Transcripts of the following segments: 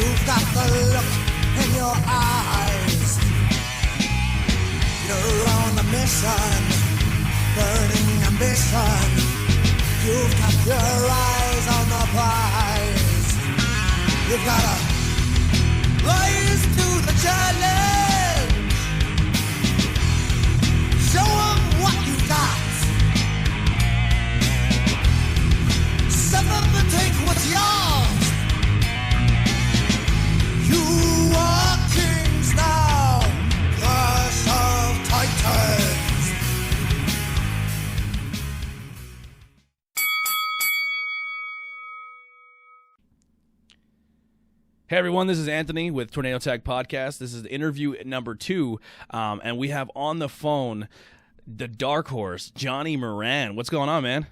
You've got the look in your eyes. You're on a mission, burning ambition. You've got your eyes on the prize. You've got to rise to the challenge. Show them what you got. Set them to take what's yours. You are kings now, curse of titans. Hey everyone, this is Anthony with Tornado Tag Podcast. This is interview number 2, and we have on the phone the dark horse, Johnny Moran. What's going on, man?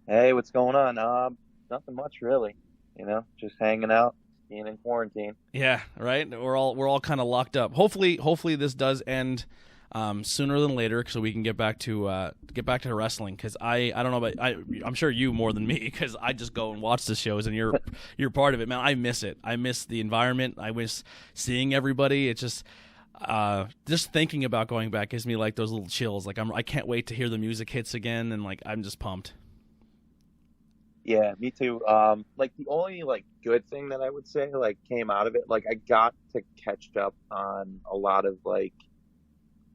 Hey, what's going on? Nothing much really. Just hanging out, being in quarantine. Yeah, right. We're all kind of locked up. Hopefully this does end sooner than later, so we can get back to wrestling. Because I don't know, but I'm sure you more than me, because I just go and watch the shows, and you're part of it, man. I miss it. I miss the environment. I miss seeing everybody. It's just thinking about going back gives me like those little chills. Like I can't wait to hear the music hits again, and like I'm just pumped. Yeah, me too. Like the only like good thing that I would say like came out of it, like I got to catch up on a lot of like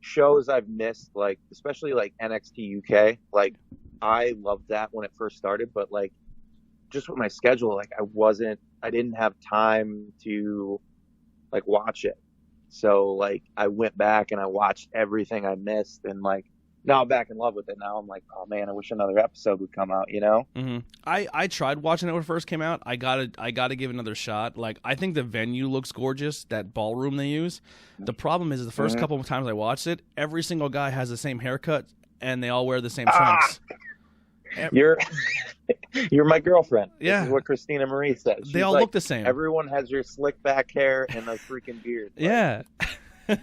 shows I've missed, like especially like NXT UK. Like I loved that when it first started, but like just with my schedule, like I didn't have time to like watch it. So like I went back and I watched everything I missed, and like now I'm back in love with it. Now I'm like, oh man, I wish another episode would come out, Mm-hmm. I tried watching it when it first came out. I gotta give it another shot. Like I think the venue looks gorgeous, that ballroom they use. The problem is the first couple of times I watched it, every single guy has the same haircut and they all wear the same trunks. You're my girlfriend. Yeah. This is what Christina Marie says. She's they all like, look the same. Everyone has your slick back hair and a freaking beard. Like, yeah.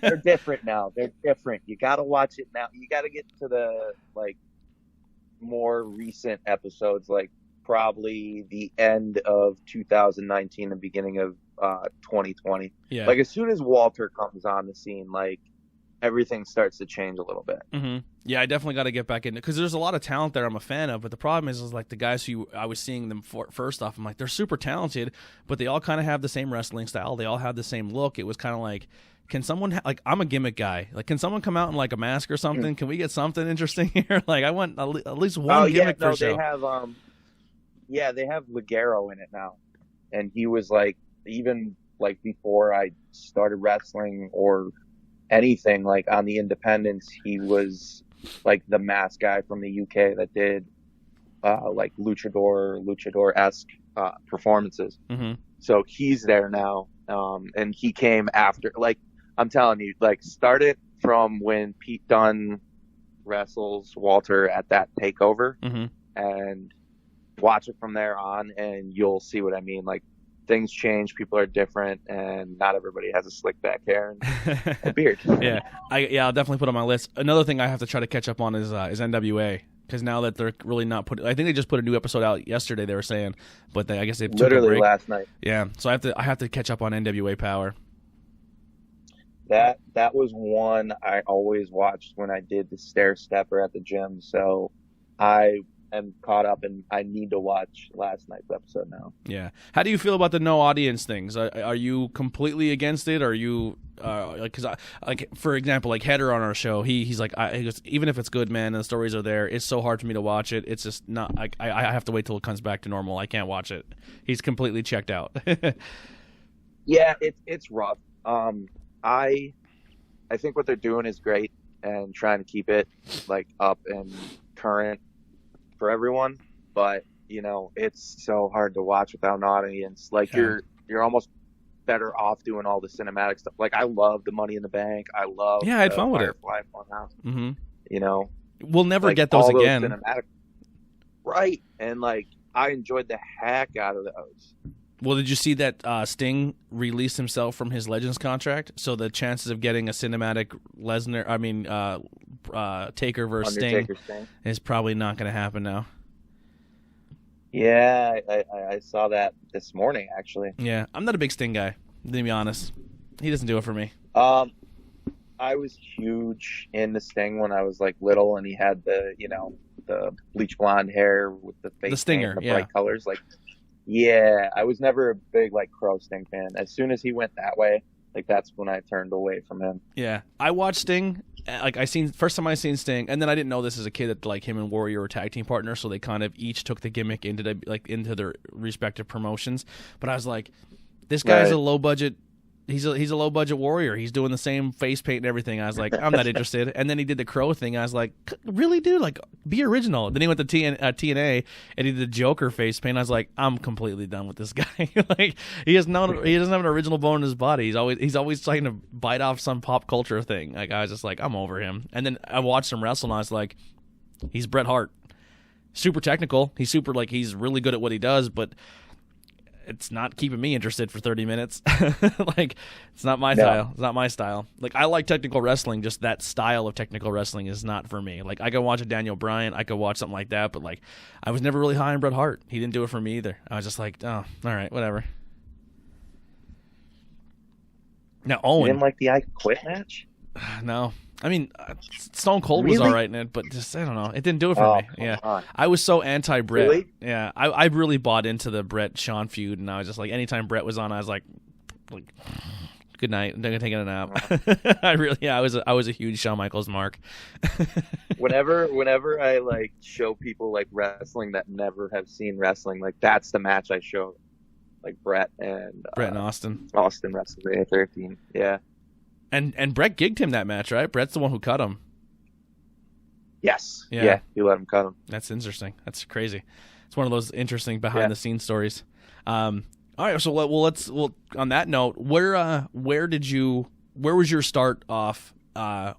they're different now. They're different. You got to watch it now. You got to get to the like more recent episodes, like probably the end of 2019, the beginning of 2020. Yeah. Like as soon as Walter comes on the scene, like everything starts to change a little bit. Mm-hmm. Yeah, I definitely got to get back in because there's a lot of talent there I'm a fan of, but the problem is like the guys who I was seeing them first off, I'm like, they're super talented, but they all kind of have the same wrestling style. They all have the same look. It was kind of like, can someone like I'm a gimmick guy. Like, can someone come out in like a mask or something? Can we get something interesting here? Like, I want at least one gimmick per show. They have they have Ligero in it now, and he was like even like before I started wrestling or anything like on the independents, he was like the mask guy from the UK that did like luchador-esque performances. Mm-hmm. So he's there now, and he came after. Like I'm telling you, like start it from when Pete Dunne wrestles Walter at that takeover, and watch it from there on, and you'll see what I mean. Like things change, people are different, and not everybody has a slick back hair and a beard. Yeah, I'll definitely put on my list. Another thing I have to try to catch up on is NWA. Because now that they're really not I think they just put a new episode out yesterday. They were saying, but I guess they took literally a break. last night. Yeah, so I have to catch up on NWA Power. That was one I always watched when I did the stair stepper at the gym. So I am caught up, and I need to watch last night's episode now. Yeah, how do you feel about the no audience things? Are you completely against it? Or are you because like for example, like Header on our show, he's like he goes, even if it's good, man, and the stories are there, it's so hard for me to watch it. It's just not. I have to wait till it comes back to normal. I can't watch it. He's completely checked out. Yeah, it's rough. I think what they're doing is great and trying to keep it like up and current for everyone, but it's so hard to watch without an audience. Like you're almost better off doing all the cinematic stuff. Like I love the Money in the Bank. I love I had fun with Firefly Funhouse. Mm-hmm. We'll never like, get those again. Cinematic, right? And like I enjoyed the heck out of those. Well, did you see that Sting released himself from his Legends contract? So the chances of getting a cinematic Taker versus Sting is probably not going to happen now. Yeah, I saw that this morning actually. Yeah, I'm not a big Sting guy, to be honest. He doesn't do it for me. Um, I was huge in the Sting when I was like little, and he had the the bleach blonde hair with the The face paint Stinger, and the yeah. bright colors. Like, yeah, I was never a big like Crow Sting fan. As soon as he went that way, like that's when I turned away from him. Yeah, I watched Sting. Like I seen first time I seen Sting, and then I didn't know this as a kid that like him and Warrior were tag team partners, so they kind of each took the gimmick into their respective promotions. But I was like, this guy's Right. a low budget. He's a low budget Warrior. He's doing the same face paint and everything. I was like, I'm not interested. And then he did the Crow thing. I was like, really, dude? Like, be original. Then he went to TNA and he did the Joker face paint. I was like, I'm completely done with this guy. Like, he doesn't have an original bone in his body. He's always trying to bite off some pop culture thing. Like, I was just like, I'm over him. And then I watched him wrestle and I was like, he's Bret Hart. Super technical. He's really good at what he does, but it's not keeping me interested for 30 minutes. Like, it's not my style. It's not my style. Like, I like technical wrestling, just that style of technical wrestling is not for me. Like, I could watch a Daniel Bryan, I could watch something like that, but like, I was never really high on Bret Hart. He didn't do it for me either. I was just like, oh, all right, whatever. Now You Owen, didn't like the I Quit match? no. I mean, Stone Cold was Really? all right in it, but just, I don't know. It didn't do it for me. Come Yeah. on. I was so anti-Bret. Really? Yeah. I really bought into the Bret-Shawn feud, and I was just like, anytime Bret was on, I was like good night. I'm taking a nap. I was a huge Shawn Michaels mark. Whenever I like show people like wrestling that never have seen wrestling, like that's the match I show. Like Brett and Austin. Austin WrestleMania 13. Yeah. And Bret gigged him that match, right? Bret's the one who cut him. Yes. Yeah. Yeah. You let him cut him. That's interesting. That's crazy. It's one of those interesting behind the scenes stories. All right, so let's on that note, where was your start off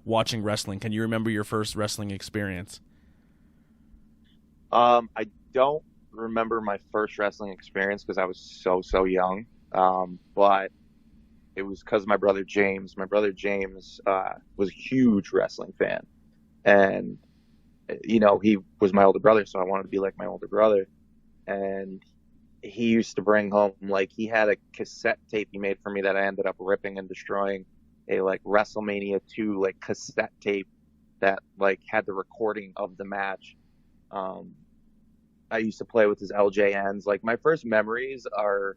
watching wrestling? Can you remember your first wrestling experience? I don't remember my first wrestling experience because I was so young. But it was because my brother James. My brother James was a huge wrestling fan, and he was my older brother, so I wanted to be like my older brother. And he used to bring home, like, he had a cassette tape he made for me that I ended up ripping and destroying, a like WrestleMania 2 like cassette tape that like had the recording of the match. I used to play with his LJNs. Like, my first memories are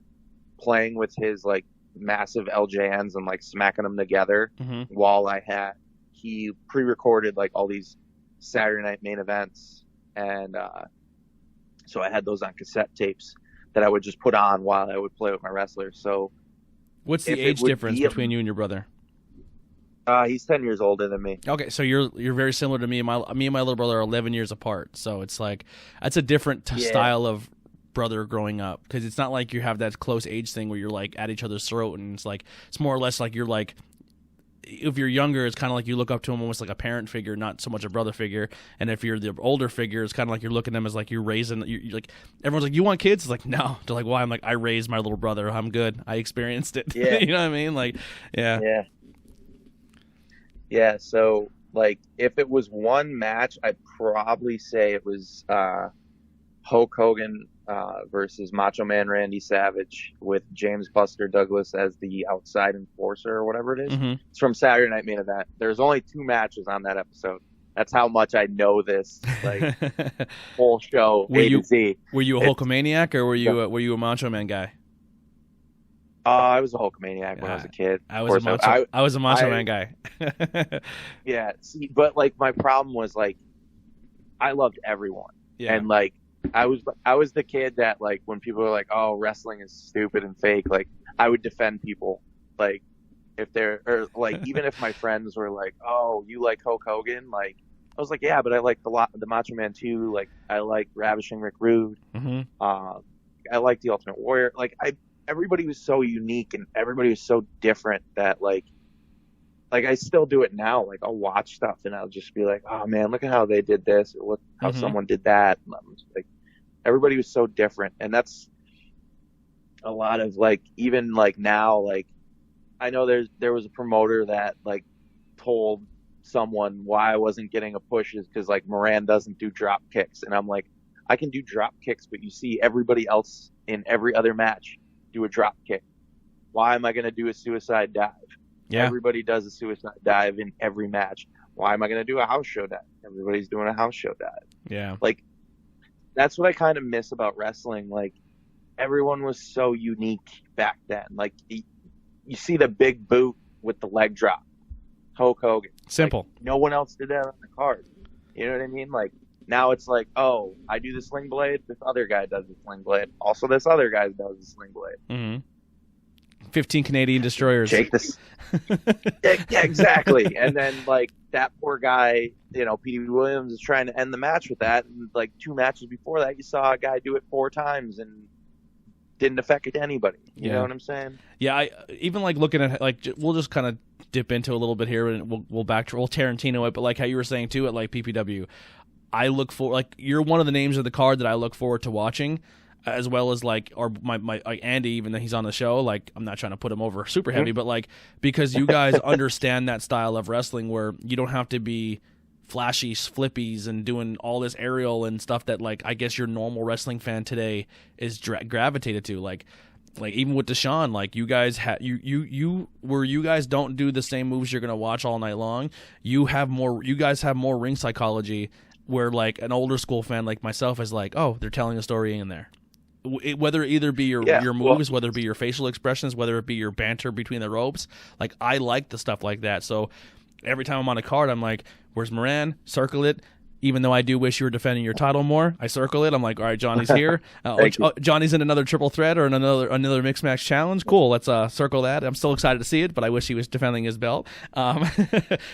playing with his like massive LJNs and like smacking them together while he pre-recorded like all these Saturday Night Main Events, and so I had those on cassette tapes that I would just put on while I would play with my wrestlers. So what's the age difference between you and your brother? He's 10 years older than me. Okay, so you're very similar to me. Me and my little brother are 11 years apart, so it's like that's a different style of brother growing up, because it's not like you have that close age thing where you're like at each other's throat, and it's more or less like you're like, if you're younger, it's kind of like you look up to him almost like a parent figure, not so much a brother figure. And if you're the older figure, it's kind of like you're looking at them as like you're raising. You're like, everyone's like, you want kids? It's like, no. They're like, why? I'm like, I raised my little brother. I'm good. I experienced it. Yeah. You know what I mean? Like, yeah. Yeah. So like, if it was one match, I'd probably say it was Hulk Hogan versus Macho Man Randy Savage, with James Buster Douglas as the outside enforcer or whatever it is. It's from Saturday Night Main Event. There's only 2 matches on that episode. That's how much I know this like whole show to Z. Were you a Hulkamaniac or were you a Macho Man guy? I was a Hulkamaniac when I was a kid. I was a Macho Man guy. Yeah, see, but like my problem was like I loved everyone, and like I was the kid that like when people were like, "Oh, wrestling is stupid and fake," like I would defend people, like if they're or like even if my friends were like, "Oh, you like Hulk Hogan?" Like I was like, "Yeah, but I like the Macho Man too. Like I like Ravishing Rick Rude. I like the Ultimate Warrior. Like everybody was so unique and everybody was so different that like I still do it now. Like I'll watch stuff and I'll just be like, oh man, look at how they did this, or look how someone did that. And I'm just like, everybody was so different. And that's a lot of like, even like now, like I know there was a promoter that like told someone why I wasn't getting a push is because like Moran doesn't do drop kicks. And I'm like, I can do drop kicks, but you see everybody else in every other match do a drop kick. Why am I going to do a suicide dive? Yeah. Everybody does a suicide dive in every match. Why am I going to do a house show dive? Everybody's doing a house show dive. Yeah. Like, that's what I kind of miss about wrestling. Like, everyone was so unique back then. Like, you see the big boot with the leg drop. Hulk Hogan. Simple. Like, no one else did that on the card. You know what I mean? Like, now it's like, oh, I do the sling blade. This other guy does the sling blade. Also, this other guy does the sling blade. Mm-hmm. 15 Canadian destroyers. Jake this. Yeah, exactly. And then, like, that poor guy, you know, Petey Williams is trying to end the match with that. And, like, 2 matches before that, you saw a guy do it 4 times and didn't affect anybody. You know what I'm saying? Yeah, I even like looking at, like, we'll just kind of dip into a little bit here, and we'll Tarantino it, but like how you were saying too at like PPW, I look for, like, you're one of the names of the card that I look forward to watching, as well as like, or my like Andy, even though he's on the show, like, I'm not trying to put him over super heavy, but like, because you guys understand that style of wrestling where you don't have to be flashy flippies and doing all this aerial and stuff that, like, I guess your normal wrestling fan today is gravitated to. Like even with Deshaun, like, you guys you guys don't do the same moves you're gonna watch all night long. You guys have more ring psychology, where like an older school fan like myself is like, oh, they're telling a story in there. Whether it either be your moves, whether it be your facial expressions, whether it be your banter between the ropes, like, I like the stuff like that. So every time I'm on a card, I'm like, where's Moran? Circle it. Even though I do wish you were defending your title more, I circle it. I'm like, all right, Johnny's here. Johnny's in another triple threat or another mixed match challenge. Cool, let's circle that. I'm still excited to see it, but I wish he was defending his belt,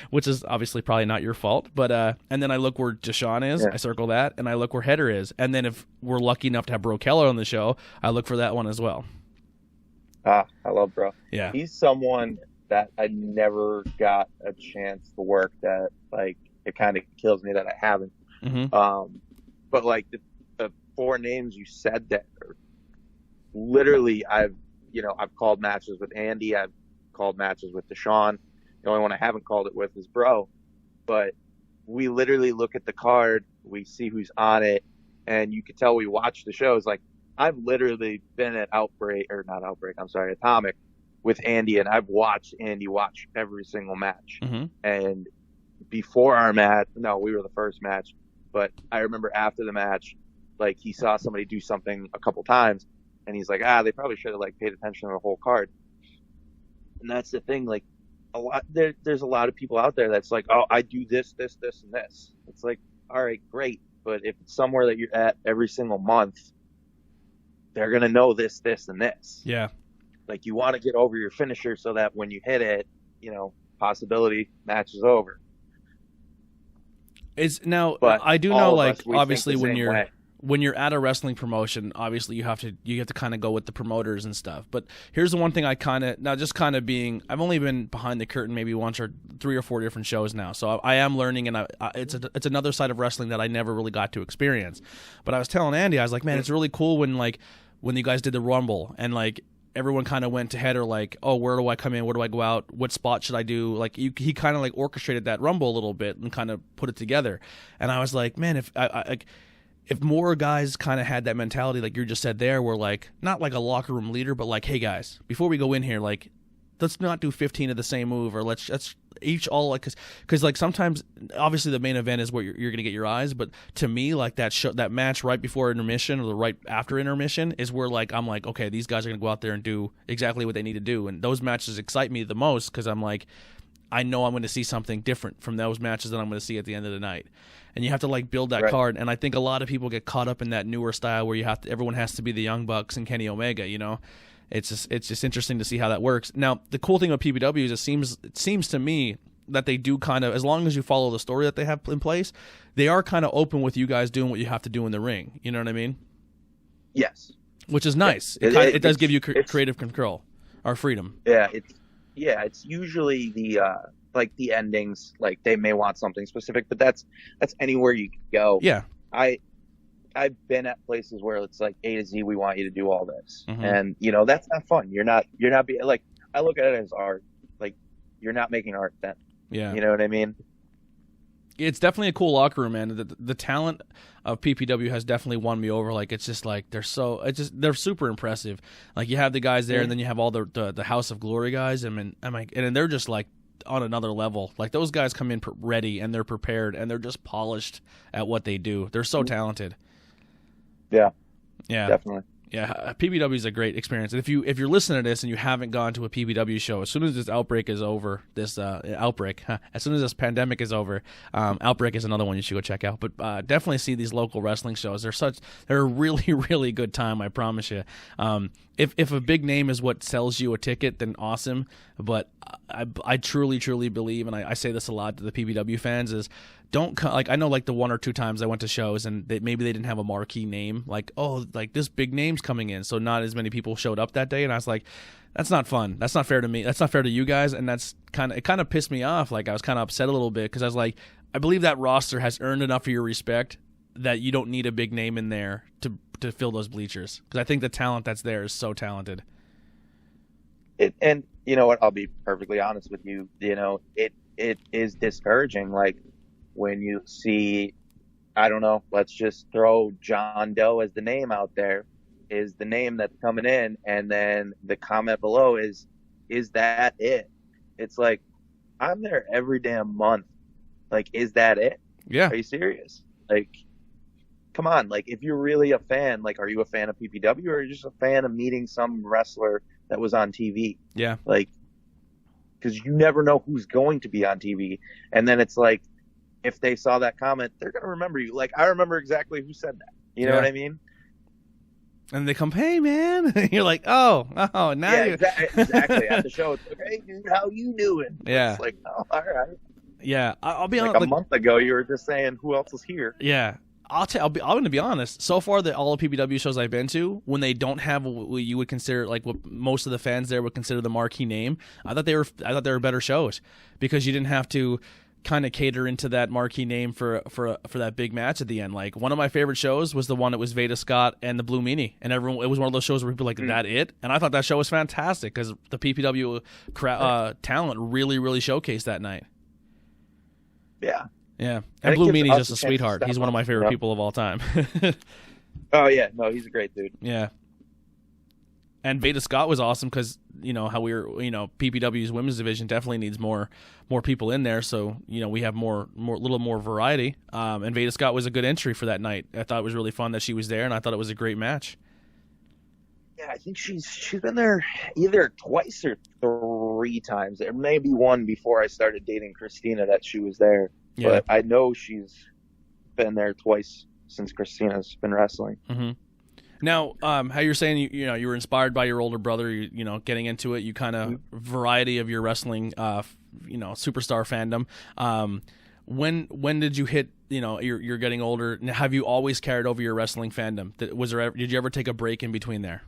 which is obviously probably not your fault. But and then I look where Deshaun is, I circle that, and I look where Header is. And then if we're lucky enough to have Bro Keller on the show, I look for that one as well. I love Bro. Yeah, he's someone that I never got a chance to work. That, like, it kind of kills me that I haven't. Mm-hmm. But like the 4 names you said there, literally, I've called matches with Andy. I've called matches with Deshaun. The only one I haven't called it with is Bro. But we literally look at the card, we see who's on it, and you can tell we watch the shows. Like, I've literally been at Atomic with Andy, and I've watched Andy watch every single match. Mm-hmm. And before our match, no, we were the first match, but I remember after the match, like, he saw somebody do something a couple times, and he's like, they probably should have, like, paid attention to the whole card. And that's the thing, like, there's a lot of people out there that's like, oh, I do this, and this. It's like, all right, great, but if it's somewhere that you're at every single month, they're gonna know this, and this. Yeah. Like, you want to get over your finisher so that when you hit it, possibility, match is over. But I do know, like, obviously when you're at a wrestling promotion, obviously you have to kind of go with the promoters and stuff. But here's the one thing I've only been behind the curtain maybe once or 3 or 4 different shows now, so I am learning, and it's another side of wrestling that I never really got to experience. But I was telling Andy, I was like, man, it's really cool when you guys did the Rumble, and like, everyone kind of went to Header like, oh, where do I come in? Where do I go out? What spot should I do? Like, he kind of like orchestrated that Rumble a little bit and kind of put it together. And I was like, man, if more guys kind of had that mentality, like you just said there, where like, not like a locker room leader, but like, hey guys, before we go in here, like, let's not do 15 of the same move, or let's each all, like, because like sometimes obviously the main event is where you're gonna get your eyes, but to me, like, that match right before intermission or the right after intermission is where, like, I'm like, okay, these guys are gonna go out there and do exactly what they need to do, and those matches excite me the most because I'm like, I know I'm going to see something different from those matches that I'm going to see at the end of the night. And you have to, like, build that card. And I think a lot of people get caught up in that newer style where everyone has to be the Young Bucks and Kenny Omega, It's just interesting to see how that works. Now, the cool thing with PPW is it seems to me that they do kind of, as long as you follow the story that they have in place, they are kind of open with you guys doing what you have to do in the ring. You know what I mean? Yes. Which is nice. It does give you creative control or freedom. Yeah, it's usually the endings, like, they may want something specific, but that's anywhere you can go. Yeah. I've been at places where it's like, A to Z, we want you to do all this. Mm-hmm. And, that's not fun. You're not being, like, I look at it as art. Like, you're not making art then. Yeah. You know what I mean? it's definitely a cool locker room, man. The talent of PPW has definitely won me over. Like, it's just like they're super impressive. Like, you have the guys there, and then you have all the House of Glory guys. And they're just like on another level. Like, those guys come in ready, and they're prepared, and they're just polished at what they do. They're so talented. Yeah, definitely. Yeah, PPW is a great experience. And if you're listening to this and you haven't gone to a PPW show, as soon as this outbreak is over, as soon as this pandemic is over, Outbreak is another one you should go check out. But definitely see these local wrestling shows. They're a really, really good time, I promise you. If a big name is what sells you a ticket, then awesome. But I truly, truly believe, and I say this a lot to the PPW fans, is don't like, I know, like, the one or two times I went to shows and maybe they didn't have a marquee name, like, oh, like, this big name's coming in, so not as many people showed up that day, and I was like, that's not fun. That's not fair to me. That's not fair to you guys, and it kind of pissed me off. Like, I was kind of upset a little bit because I was like, I believe that roster has earned enough of your respect that you don't need a big name in there to fill those bleachers, because I think the talent that's there is so talented. And you know what? I'll be perfectly honest with you. You know, it is discouraging. Like, when you see, I don't know, let's just throw John Doe as the name out there, is the name that's coming in, and then the comment below is that it? It's like, I'm there every damn month. Like, is that it? Yeah. Are you serious? Like, come on. Like, if you're really a fan, like, are you a fan of PPW, or are you just a fan of meeting some wrestler that was on TV? Yeah. Like, because you never know who's going to be on TV. And then it's like, if they saw that comment, they're going to remember you. Like, I remember exactly who said that. You know what I mean? And they come, hey, man. You're like, oh, now you... exactly. At the show, it's like, hey, dude, how you doing? Yeah. It's like, oh, all right. Yeah, I'll be like honest. A month ago, you were just saying who else is here. Yeah. I'm going to be honest. So far, all the PPW shows I've been to, when they don't have what you would consider, like, what most of the fans there would consider the marquee name, I thought they were better shows, because you didn't have to kind of cater into that marquee name for that big match at the end. Like, one of my favorite shows was the one that was Veda Scott and the Blue Meanie, and it was one of those shows where people were like, that it? And I thought that show was fantastic, because the PPW talent really, really showcased that night. Yeah. Yeah. And Blue Meanie's just a sweetheart. He's one of my favorite people of all time. Oh, yeah. No, he's a great dude. Yeah. And Veda Scott was awesome, because, you know, how PPW's women's division definitely needs more people in there. So, you know, we have little more variety. And Veda Scott was a good entry for that night. I thought it was really fun that she was there, and I thought it was a great match. Yeah, I think she's been there either twice or three times. There may be one before I started dating Christina that she was there. Yeah. But I know she's been there twice since Christina's been wrestling. Mm-hmm. Now, how you're saying you were inspired by your older brother, you know, getting into it, you kind of variety of your wrestling, superstar fandom. When did you hit? You know, you're getting older. Have you always carried over your wrestling fandom? Did you ever take a break in between there?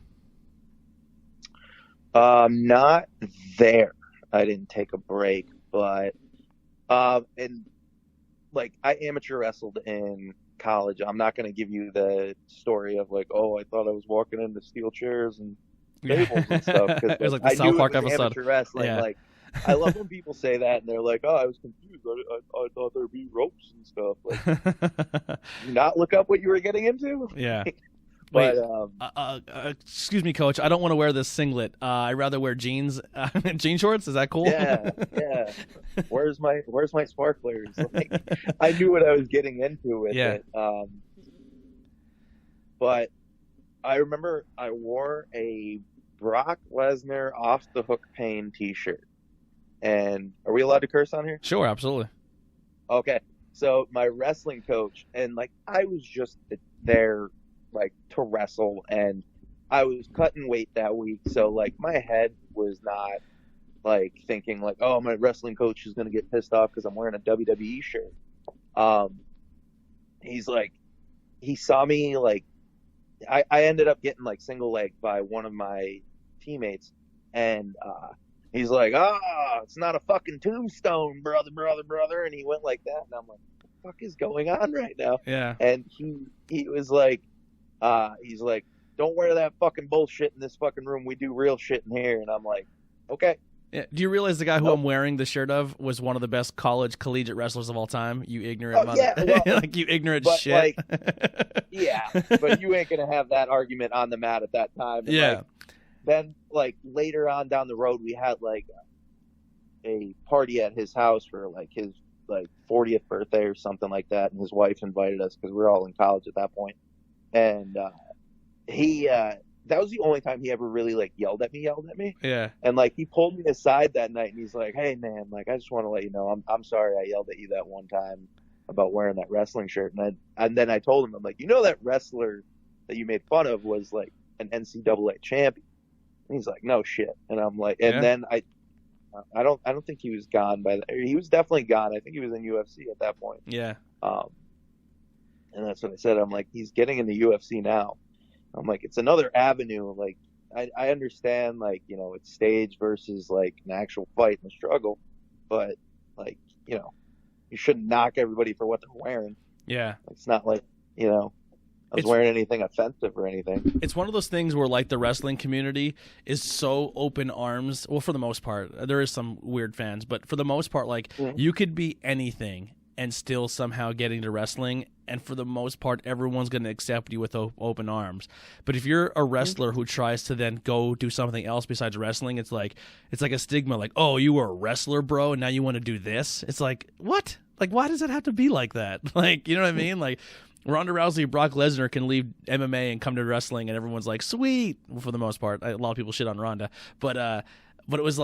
Not there. I didn't take a break, but and like, I amateur wrestled in college. I'm not going to give you the story of like, oh, I thought I was walking into steel chairs and tables and stuff. It was like the South Park episode. Amateur wrestling. Yeah. Like, I love when people say that and they're like, oh, I was confused. I thought there'd be ropes and stuff. Like, not look up what you were getting into. Yeah. But, excuse me, Coach. I don't want to wear this singlet. I'd rather wear jeans, jean shorts. Is that cool? Yeah. Where's my sparklers? Like, I knew what I was getting into with it. But I remember I wore a Brock Lesnar off the hook pain T-shirt. And are we allowed to curse on here? Sure, absolutely. Okay. So my wrestling coach, and like, I was just there, like, to wrestle, and I was cutting weight that week, so like, my head was not like thinking like, oh, my wrestling coach is gonna get pissed off because I'm wearing a WWE shirt. He's like, he saw me, like, I ended up getting like single legged by one of my teammates, and he's like, it's not a fucking tombstone, brother, and he went like that, and I'm like, what the fuck is going on right now? Yeah. And he was like, he's like, don't wear that fucking bullshit in this fucking room. We do real shit in here. And I'm like, okay. Yeah. Do you realize the guy who I'm wearing the shirt of was one of the best collegiate wrestlers of all time? You ignorant mother. Yeah, well, like you ignorant but shit. Yeah, but you ain't gonna have that argument on the mat at that time. And, yeah. Then later on down the road, we had a party at his house for his 40th birthday or something like that, and his wife invited us because we were all in college at that point. And he that was the only time he ever really yelled at me. Yeah. And he pulled me aside that night and he's like, "Hey man, I just want to let you know I'm sorry I yelled at you that one time about wearing that wrestling shirt." And then I told him, I'm like, that wrestler that you made fun of was an NCAA champion. And he's like, "No shit." And I'm like, and then I don't think he was gone by that. He was definitely gone. I think he was in UFC at that point. Yeah. And that's what I said. I'm like, he's getting in the UFC now. I'm like, it's another avenue. I understand, it's stage versus an actual fight and a struggle, but you shouldn't knock everybody for what they're wearing. Yeah. It's not I was wearing anything offensive or anything. It's one of those things where the wrestling community is so open arms. Well, for the most part, there is some weird fans, but for the most part, you could be anything and still somehow get into wrestling. And for the most part, everyone's going to accept you with open arms. But if you're a wrestler who tries to then go do something else besides wrestling, it's like a stigma. Oh, you were a wrestler, bro, and now you want to do this? It's like, what? Why does it have to be like that? You know what I mean? Ronda Rousey, Brock Lesnar can leave MMA and come to wrestling, and everyone's like, sweet. Well, for the most part, a lot of people shit on Ronda, but it was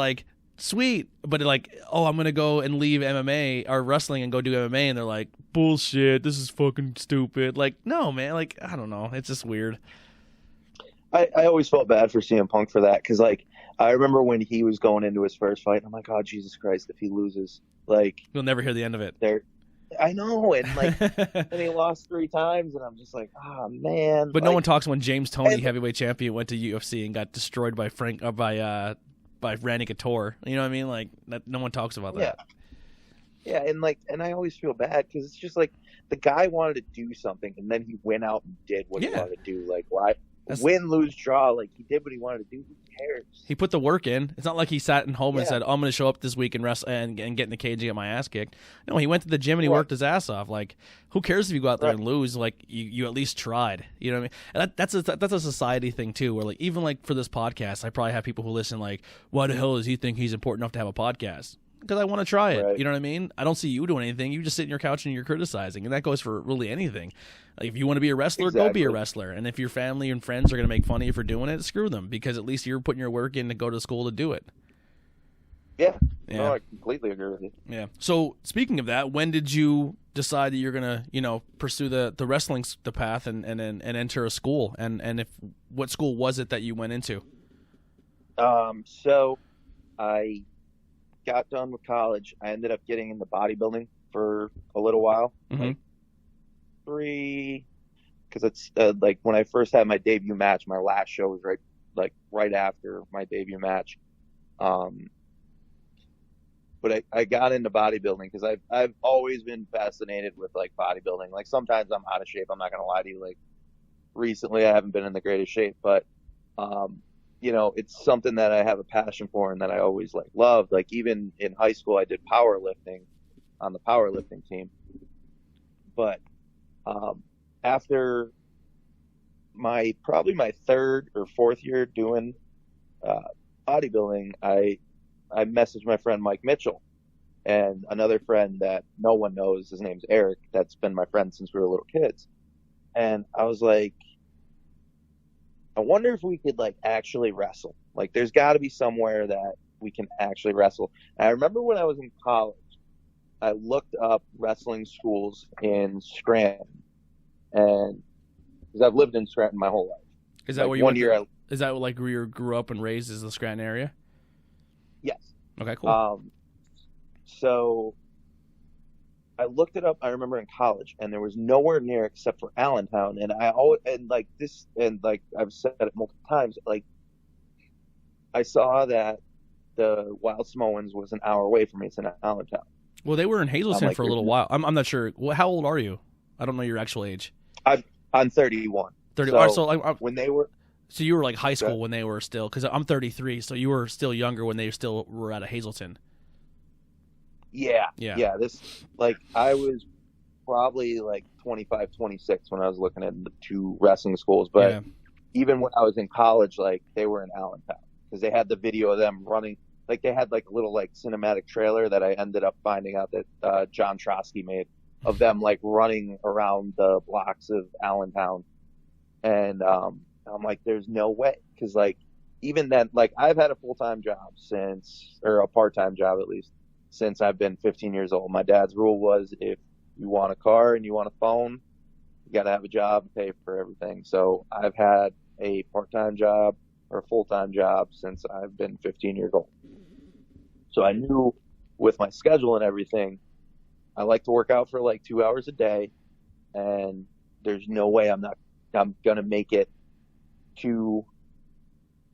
sweet. But oh, I'm gonna go and leave MMA or wrestling and go do MMA, and they're like, bullshit. This is fucking stupid. No, man. I don't know. It's just weird. I always felt bad for CM Punk for that because I remember when he was going into his first fight, and I'm like, oh Jesus Christ, if he loses, you'll never hear the end of it. I know, and and he lost 3 times, and I'm just like, oh man. But no one talks when James Toney, heavyweight champion, went to UFC and got destroyed by by Randy Couture. You know what I mean? No one talks about that. Yeah, and I always feel bad because it's just the guy wanted to do something, and then he went out and did what he wanted to do. Why? Win, lose, draw. He did what he wanted to do. Who cares? He put the work in. It's not like he sat at home and said, I'm going to show up this week and wrestle and get in the cage and get my ass kicked. No, he went to the gym and he worked his ass off. Who cares if you go out there and lose? You at least tried. You know what I mean? And that's a society thing too, where even for this podcast, I probably have people who listen why the hell does he think he's important enough to have a podcast? Because I want to try it. Right. You know what I mean? I don't see you doing anything. You just sit in your couch and you're criticizing. And that goes for really anything. If you want to be a wrestler, go be a wrestler. And if your family and friends are going to make fun of you for doing it, screw them. Because at least you're putting your work in to go to school to do it. Yeah. No, I completely agree with you. Yeah. So speaking of that, when did you decide that you're going to, pursue the wrestling path and enter a school? And what school was it that you went into? So I got done with college. I ended up getting into bodybuilding for a little while, mm-hmm. 3, because it's when I first had my debut match, my last show was right after my debut match. But I got into bodybuilding because I've always been fascinated with bodybuilding. Sometimes I'm out of shape. I'm not gonna lie to you. Recently I haven't been in the greatest shape, but it's something that I have a passion for and that I always loved. Even in high school, I did powerlifting on the powerlifting team. But after probably my 3rd or 4th year doing bodybuilding, I messaged my friend Mike Mitchell and another friend that no one knows. His name's Eric. That's been my friend since we were little kids. And I was like, I wonder if we could actually wrestle. There's got to be somewhere that we can actually wrestle. And I remember when I was in college, I looked up wrestling schools in Scranton, and because I've lived in Scranton my whole life. Is that where you is that where you grew up and raised? Is the Scranton area? Yes. Okay, cool. So I looked it up. I remember in college, and there was nowhere near except for Allentown. And I've said it multiple times. I saw that the Wild Samoans was an hour away from me. It's in Allentown. Well, they were in Hazleton for a little while. I'm not sure. How old are you? I don't know your actual age. I'm 31. 30. So when they were, So you were like high school when they were still, because I'm 33, so you were still younger when they still were out of Hazleton. Yeah. This, like, I was probably like 25, 26 when I was looking at the two wrestling schools. But even when I was in college, like, they were in Allentown because they had the video of them running. Like, they had like a little like cinematic trailer that I ended up finding out that John Trotsky made of them like running around the blocks of Allentown. And I'm like, there's no way. Because like, even then, like, I've had a full-time job or a part-time job at least, since I've been 15 years old. My dad's rule was, if you want a car and you want a phone, you got to have a job and pay for everything. So I've had a part-time job or a full-time job since I've been 15 years old. So I knew with my schedule and everything, I like to work out for like 2 hours a day, and there's no way I'm going to make it to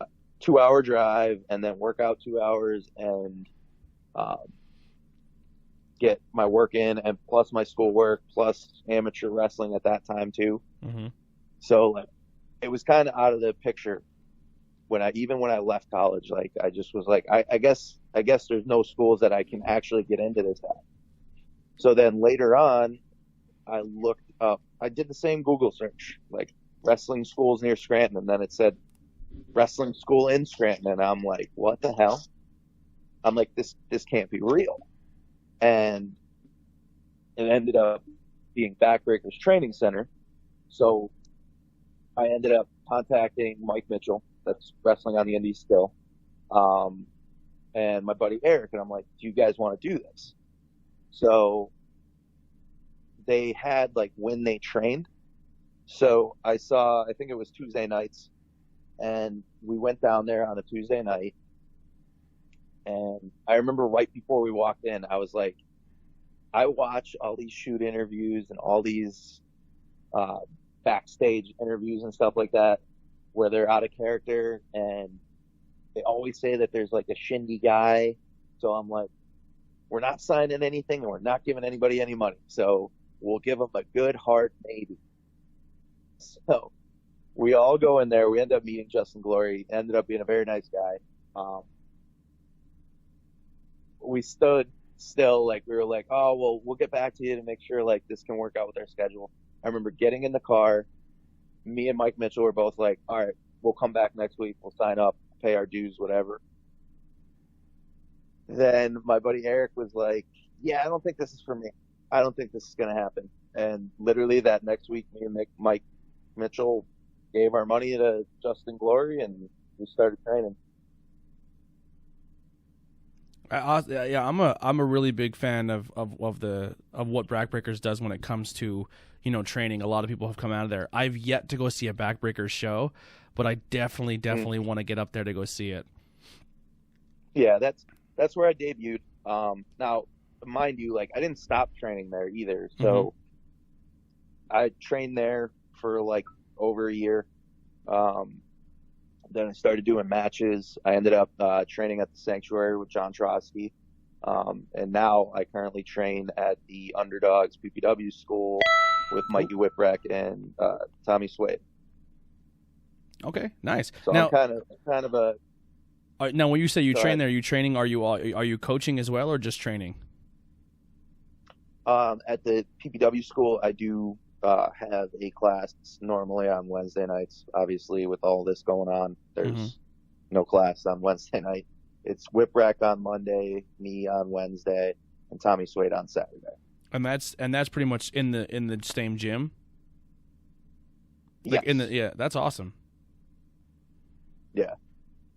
a 2-hour drive and then work out 2 hours and get my work in, and plus my schoolwork, plus amateur wrestling at that time too. Mm-hmm. So like, it was kind of out of the picture when I left college. Like, I just was like, I guess there's no schools that I can actually get into this at. So then later on, I looked up, I did the same Google search, like wrestling schools near Scranton, and then it said wrestling school in Scranton, and I'm like, what the hell? I'm like, this can't be real. And it ended up being Backbreakers Training Center. So I ended up contacting Mike Mitchell, that's wrestling on the Indies still, and my buddy Eric, and I'm like, do you guys want to do this? So they had like when they trained. So I think it was Tuesday nights, and we went down there on a Tuesday night. And I remember right before we walked in, I was like, I watch all these shoot interviews and all these backstage interviews and stuff like that where they're out of character, and they always say that there's like a shindy guy. So I'm like, we're not signing anything and we're not giving anybody any money. So we'll give them a good hard maybe. So we all go in there. We end up meeting Justin Glory. Ended up being a very nice guy. We stood still, like, we were like, oh, well, we'll get back to you to make sure like this can work out with our schedule. I remember getting in the car. Me and Mike Mitchell were both like, all right, we'll come back next week. We'll sign up, pay our dues, whatever. Then my buddy Eric was like, yeah, I don't think this is for me. I don't think this is going to happen. And literally that next week, me and Mike Mitchell gave our money to Justin Glory, and we started training. I'm a really big fan of what Backbreakers does when it comes to, you know, training. A lot of people have come out of there. I've yet to go see a Backbreakers show, but I definitely want to get up there to go see it. Yeah, that's where I debuted. Now, mind you, like, I didn't stop training there either. So I trained there for like over a year. Then I started doing matches. I ended up training at the Sanctuary with John Trotsky. And now I currently train at the Underdogs PPW school with Mike Iwep and Tommy Swade. Okay, nice. So now, I'm kind of a... now, when you say you train there, are you training? Are you coaching as well, or just training? At the PPW school, I do have a class normally on Wednesday nights. Obviously, with all this going on, there's no class on Wednesday night. It's Whipwreck on Monday, me on Wednesday, and Tommy Swade on Saturday. And that's pretty much in the same gym. Like that's awesome. Yeah.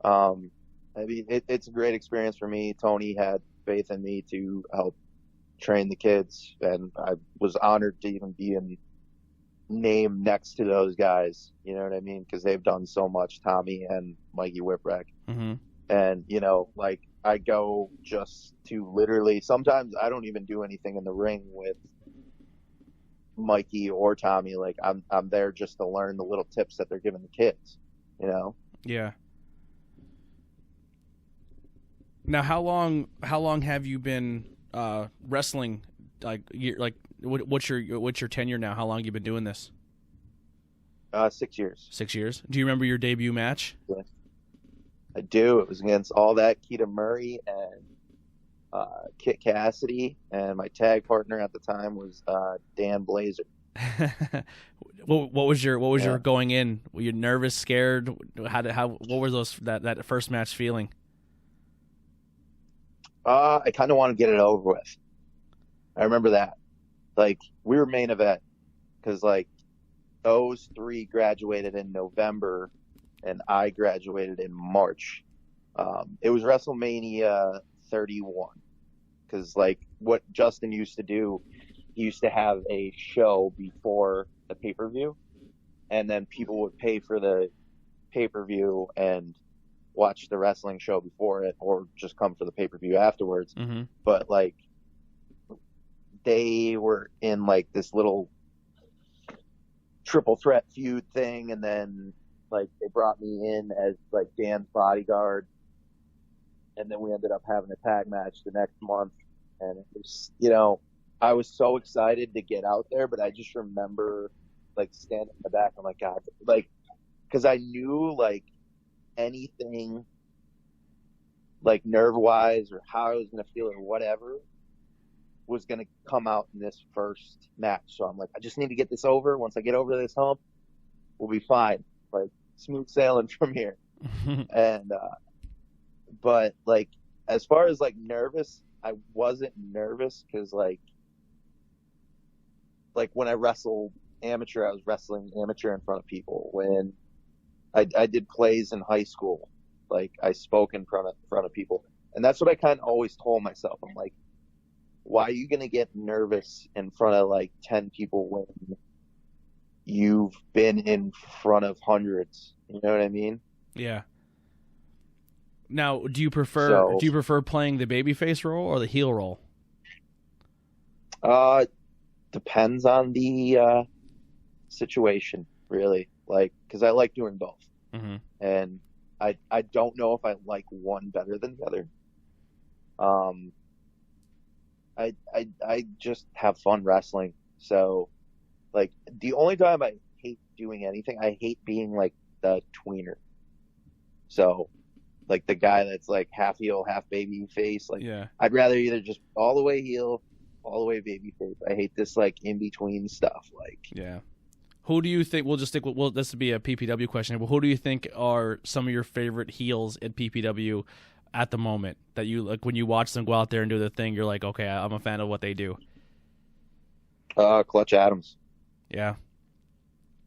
I mean, it's a great experience for me. Tony had faith in me to help train the kids, and I was honored to even be in name next to those guys. You know what I mean? Because they've done so much, Tommy and Mikey Whipwreck. And, you know, like, I go just to literally, sometimes I don't even do anything in the ring with Mikey or Tommy. Like, I'm there just to learn the little tips that they're giving the kids, you know? Yeah. Now, how long have you been wrestling? Like, what's your tenure now? How long have you been doing this? 6 years. 6 years. Do you remember your debut match? Yeah. I do. It was against all that Keita Murray and Kit Cassidy, and my tag partner at the time was Dan Blazer. What was your going in? Were you nervous, scared? What were that first match feeling? I kind of want to get it over with. I remember that. Like, we were main event because, like, those three graduated in November and I graduated in March. It was WrestleMania 31 because, like, what Justin used to do, he used to have a show before the pay-per-view, and then people would pay for the pay-per-view and watch the wrestling show before it, or just come for the pay-per-view afterwards. Mm-hmm. But, like, they were in, like, this little triple threat feud thing, and then, like, they brought me in as, like, Dan's bodyguard, and then we ended up having a tag match the next month, and it was, you know, I was so excited to get out there, but I just remember, like, standing in the back, I'm like, God, like, because I knew, like, anything, like, nerve-wise or how I was going to feel or whatever was going to come out in this first match. So I'm like, I just need to get this over. Once I get over this hump, we'll be fine. Like, smooth sailing from here. And, but, like, as far as, like, nervous, I wasn't nervous because, like, when I wrestled amateur, I was wrestling amateur in front of people. When I did plays in high school, like, I spoke in front of people. And that's what I kind of always told myself. I'm like, why are you going to get nervous in front of, like, 10 people when you've been in front of hundreds? You know what I mean? Yeah. Now, do you prefer playing the babyface role or the heel role? Depends on the situation, really. Like, because I like doing both, and I don't know if I like one better than the other. I just have fun wrestling. So, like, the only time I hate doing anything, I hate being, like, the tweener. So, like, the guy that's, like, half heel, half baby face. Like, yeah. I'd rather either just all the way heel, all the way baby face. I hate this, like, in between stuff. Like, yeah. Who do you think? We'll just stick with. Well, this would be a PPW question. But who do you think are some of your favorite heels at PPW at the moment? That you, like, when you watch them go out there and do their thing, you're like, okay, I'm a fan of what they do. Clutch Adams. Yeah.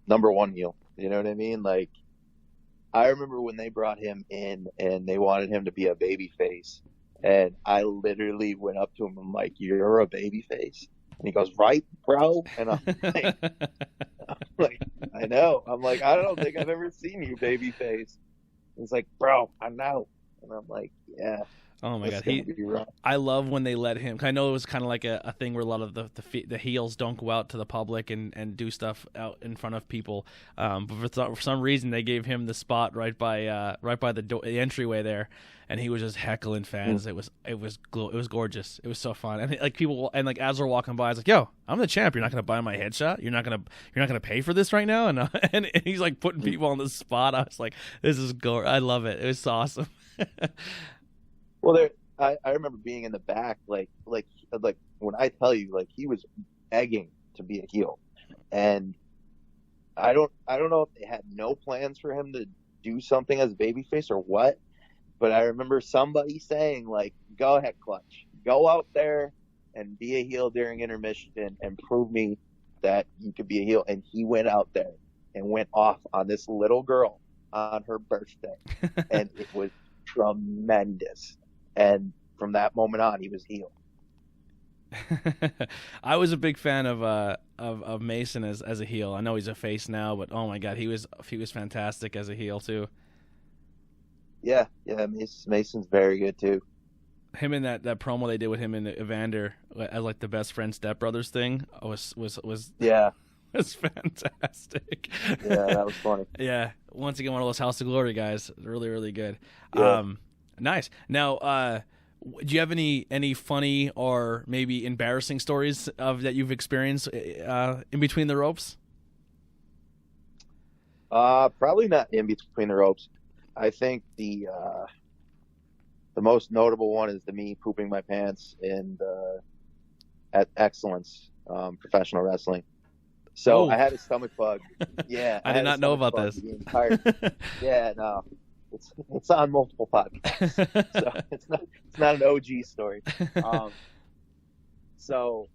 Number one heel. You know what I mean? Like, I remember when they brought him in and they wanted him to be a baby face. And I literally went up to him and I'm like, you're a baby face? And he goes, right, bro? And I'm like, I know. I'm like, I don't think I've ever seen you baby face. He's like, bro, I know. And I'm like, yeah. Oh my God, I love when they let him. I know it was kind of like a thing where a lot of the heels don't go out to the public and do stuff out in front of people. But for some reason, they gave him the spot right by the entryway there, and he was just heckling fans. It was gorgeous. It was so fun. And, like, people, and, like, as we're walking by, I was like, "Yo, I'm the champ. You're not gonna buy my headshot. You're not gonna pay for this right now." And he's, like, putting people on the spot. I was like, "This is I love it. It was awesome." Well, I remember being in the back, like when I tell you, like, he was begging to be a heel, and I don't know if they had no plans for him to do something as a babyface or what, but I remember somebody saying, like, go ahead, Clutch, go out there and be a heel during intermission and prove me that you could be a heel. And he went out there and went off on this little girl on her birthday, and it was tremendous. And from that moment on, he was heel. I was a big fan of Mason as a heel. I know he's a face now, but oh my God, he was fantastic as a heel too. Yeah, Mason's very good too. Him in that promo they did with him and Evander as, like, the best friend stepbrothers thing was yeah. It's fantastic. Yeah, that was funny. Yeah, once again, one of those House of Glory guys. Really, really good. Yeah. Nice. Now, do you have any funny or maybe embarrassing stories that you've experienced in between the ropes? Probably not in between the ropes. I think the most notable one is the me pooping my pants in at Excellence, professional wrestling. So Oh, I had a stomach bug. Yeah, I I did had a not know stomach about bug this. the entire. Yeah, no, it's on multiple podcasts, so it's not an OG story. Um, so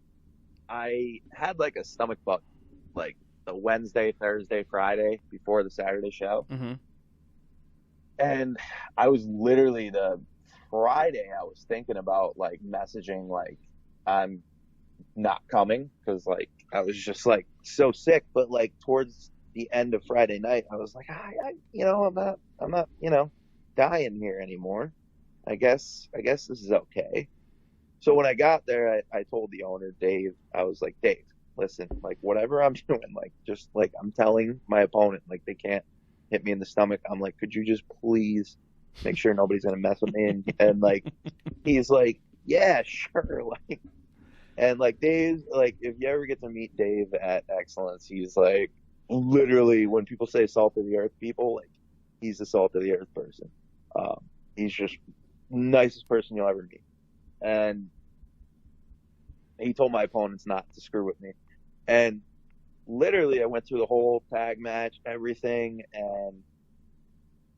I had like a stomach bug, like the Wednesday, Thursday, Friday before the Saturday show, Hmm. and I was literally the Friday. I was thinking about like messaging like I'm not coming because like I was just like so sick. But like towards the end of Friday night, I was like, I'm not, dying here anymore. I guess this is okay. So when I got there, I told the owner, Dave, I was like, Dave, listen, like whatever I'm doing, like just like I'm telling my opponent, like they can't hit me in the stomach. I'm like, could you just please make sure nobody's gonna mess with me? And like he's like, yeah, sure, like. And like Dave, like if you ever get to meet Dave at Excellence, he's like literally when people say salt of the earth people, like he's the salt of the earth person. He's just nicest person you'll ever meet. And he told my opponents not to screw with me. And literally I went through the whole tag match, everything, and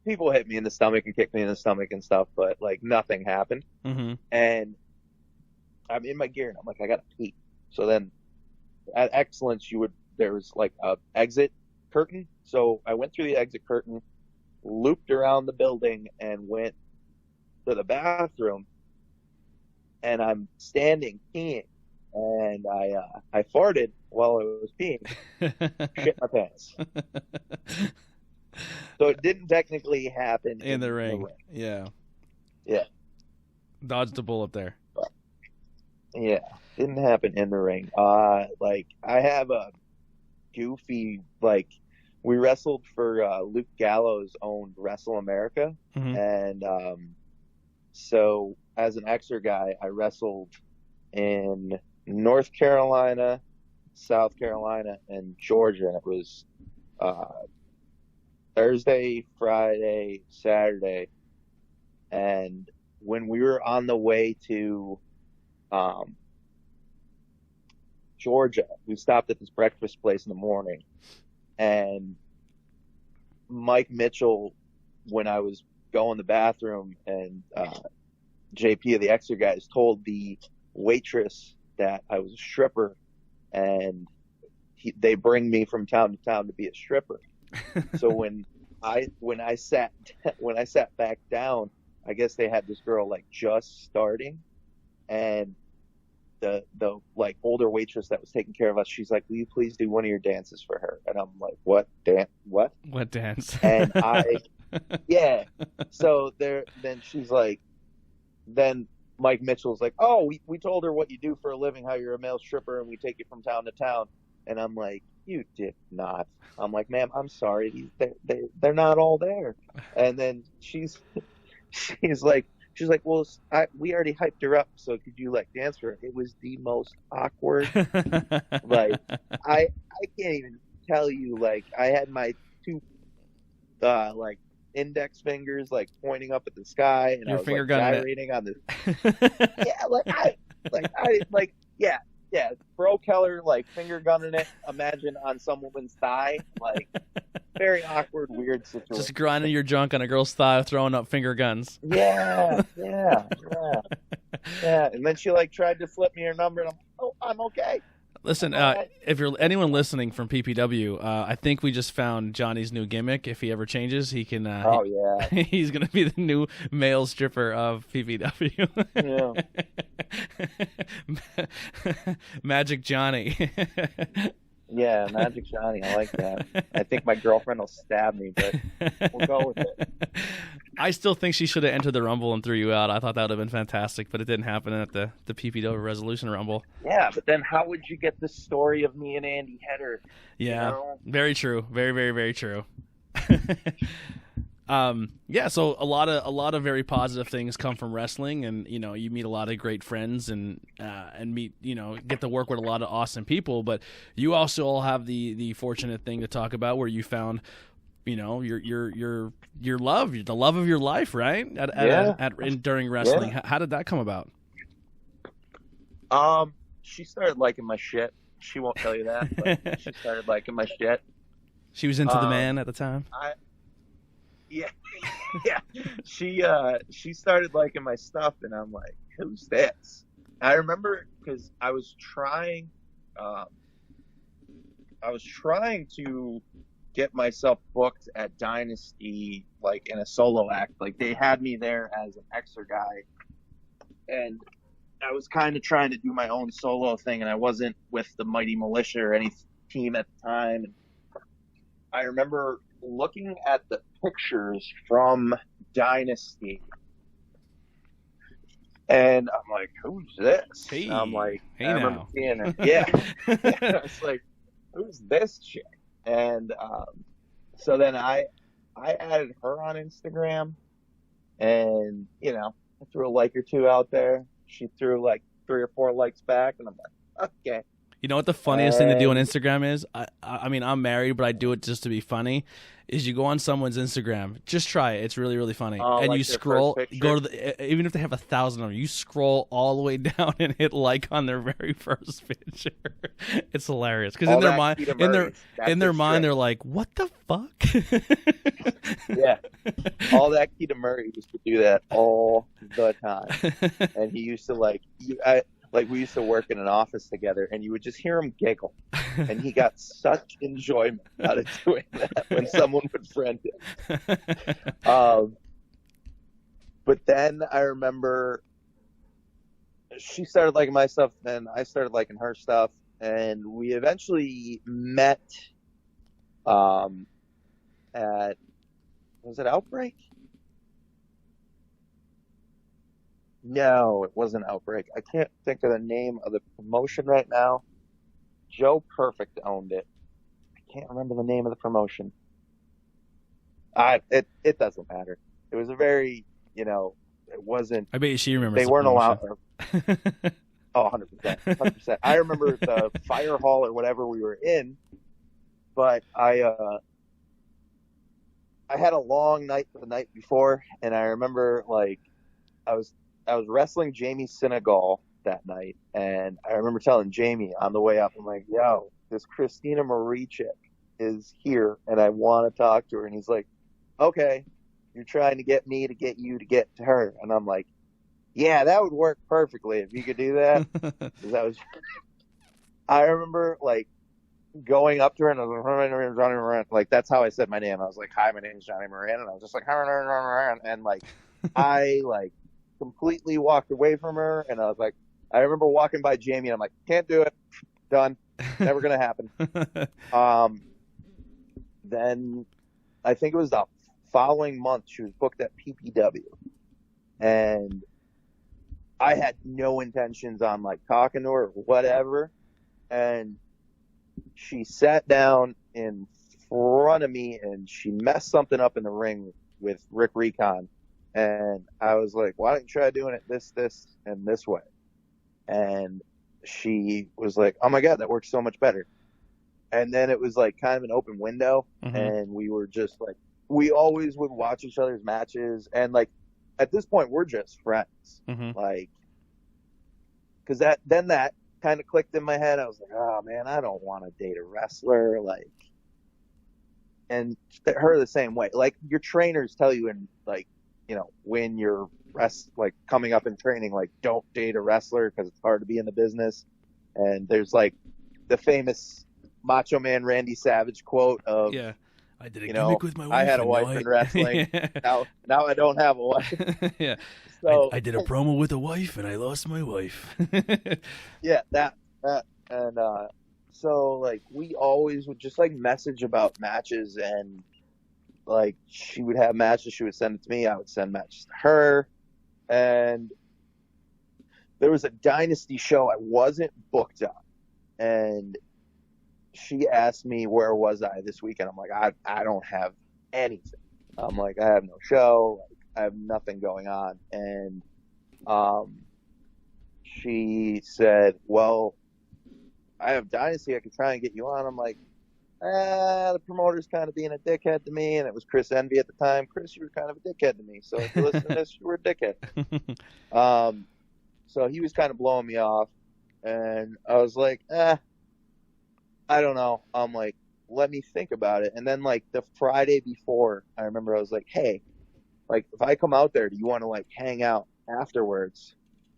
people hit me in the stomach and kicked me in the stomach and stuff, but like nothing happened. Hmm. And I'm in my gear and I'm like, I gotta pee. So then at Excellence, there was like a exit curtain. So I went through the exit curtain, looped around the building, and went to the bathroom. And I'm standing peeing, and I farted while I was peeing, shit my pants. So it didn't technically happen In the ring. Yeah. Yeah, Dodged a bullet there. yeah, didn't happen in the ring. Like I have a goofy like we wrestled for Luke Gallows owned Wrestle America, Hmm. and so as an extra guy, I wrestled in North Carolina, South Carolina, and Georgia, and it was Thursday, Friday, Saturday, and when we were on the way to um, Georgia, we stopped at this breakfast place in the morning, and Mike Mitchell, when I was going to the bathroom, and JP of the extra guys told the waitress that I was a stripper, and they bring me from town to town to be a stripper. So when I sat back down, I guess they had this girl like just starting, and the like older waitress that was taking care of us, she's like, "Will you please do one of your dances for her?" And I'm like, "What dance? What?" What dance? And yeah. So then she's like, then Mike Mitchell's like, "Oh, we told her what you do for a living, how you're a male stripper, and we take you from town to town." And I'm like, "You did not." I'm like, "Ma'am, I'm sorry. They're not all there." And then she's like, "Well, we already hyped her up, so could you like dance for her?" It was the most awkward. Like, I can't even tell you. Like, I had my two like index fingers like pointing up at the sky, and Your I was finger like gunning gyrating on the yeah, yeah, Bro Keller like finger gunning it. Imagine on some woman's thigh, like very awkward, weird situation. Just grinding your junk on a girl's thigh, throwing up finger guns. Yeah. And then she like tried to flip me her number, and I'm like, "Oh, I'm okay." Listen, Alright. if you're anyone listening from PPW, I think we just found Johnny's new gimmick. If he ever changes, he can. Oh yeah. He's going to be the new male stripper of PPW. Yeah. Magic Johnny. Yeah, Magic Johnny. I like that. I think my girlfriend will stab me, but we'll go with it. I still think she should have entered the Rumble and threw you out. I thought that would have been fantastic, but it didn't happen at the PPW Resolution Rumble. Yeah, but then how would you get the story of me and Andy Header? Yeah, You know? very true. Very, very, very true. Yeah, so a lot of very positive things come from wrestling, and you meet a lot of great friends and meet get to work with a lot of awesome people. But you also all have the fortunate thing to talk about where you found your love, the love of your life, right? During wrestling. Yeah. How did that come about? She started liking my shit. She won't tell you that, but she started liking my shit. She was into the man at the time. Yeah. Yeah. She started liking my stuff, and I'm like, who's this? I remember because I was trying to get myself booked at Dynasty, like in a solo act. Like they had me there as an extra guy, and I was kind of trying to do my own solo thing, and I wasn't with the Mighty Militia or any team at the time. And I remember looking at the pictures from Dynasty, and I'm like, who's this? Hey, I'm like, hey I remember now. seeing her. Yeah. I was like, who's this chick? And so then I added her on Instagram, and I threw a like or two out there. She threw like 3 or 4 likes back, and I'm like, okay. You know what the funniest thing to do on Instagram is? I mean, I'm married, but I do it just to be funny. Is you go on someone's Instagram, just try it. It's really, really funny. And like you scroll, go to even if they have 1,000 of them, you scroll all the way down and hit like on their very first picture. It's hilarious because in their mind, they're like, "What the fuck?" Yeah, all that Keita Murray used to do that all the time, and he used to we used to work in an office together, and you would just hear him giggle, and he got such enjoyment out of doing that when someone would friend him. But then I remember she started liking my stuff, and I started liking her stuff, and we eventually met at, was it Outbreak? No, it wasn't Outbreak. I can't think of the name of the promotion right now. Joe Perfect owned it. I can't remember the name of the promotion. It doesn't matter. It was a very, it wasn't. I bet she remembers. They weren't allowed. Oh, 100%. 100%. I remember the fire hall or whatever we were in, but I had a long night the night before, and I remember I was wrestling Jamie Senegal that night, and I remember telling Jamie on the way up, I'm like, yo, this Christina Marie chick is here, and I want to talk to her. And he's like, okay, you're trying to get me to get you to get to her. And I'm like, yeah, that would work perfectly if you could do that. 'Cause I remember going up to her, and I was like, hi, my name's Johnny Moran. Like, that's how I said my name. I was like, hi, my name's Johnny Moran. And I was just like, hi, my name's Johnny Moran. And I completely walked away from her, and I was like, I remember walking by Jamie, and I'm like, can't do it, done, never gonna happen. Then I think it was the following month she was booked at PPW, and I had no intentions on talking to her or whatever, and she sat down in front of me, and she messed something up in the ring with Rick Recon. And I was like, why don't you try doing it this, and this way? And she was like, oh my God, that works so much better. And then it was kind of an open window. Mm-hmm. And we were just we always would watch each other's matches. And at this point, we're just friends. Mm-hmm. Cause that kind of clicked in my head. I was like, oh man, I don't want to date a wrestler. And her the same way. Your trainers tell you in when you're coming up in training, don't date a wrestler because it's hard to be in the business. And there's the famous Macho Man Randy Savage quote of, yeah, I did a gimmick with my wife. I had a wife in wrestling. Yeah. Now I don't have a wife. Yeah. So I did a promo with a wife and I lost my wife. Yeah, that. And so we always would just message about matches, and she would have matches, she would send it to me, I would send matches to her. And there was a Dynasty show I wasn't booked on, and she asked me where was I this weekend. I'm like, I don't have anything. I'm like, I have no show, I have nothing going on. And she said, well, I have Dynasty, I could try and get you on. I'm like, the promoter's kind of being a dickhead to me, and it was Chris Envy at the time. Chris, you were kind of a dickhead to me, so if you listen to this, you were a dickhead. So he was kind of blowing me off, and I was like, I don't know. I'm like, let me think about it. And then like the Friday before, I remember I was like, hey, like if I come out there, do you want to like hang out afterwards?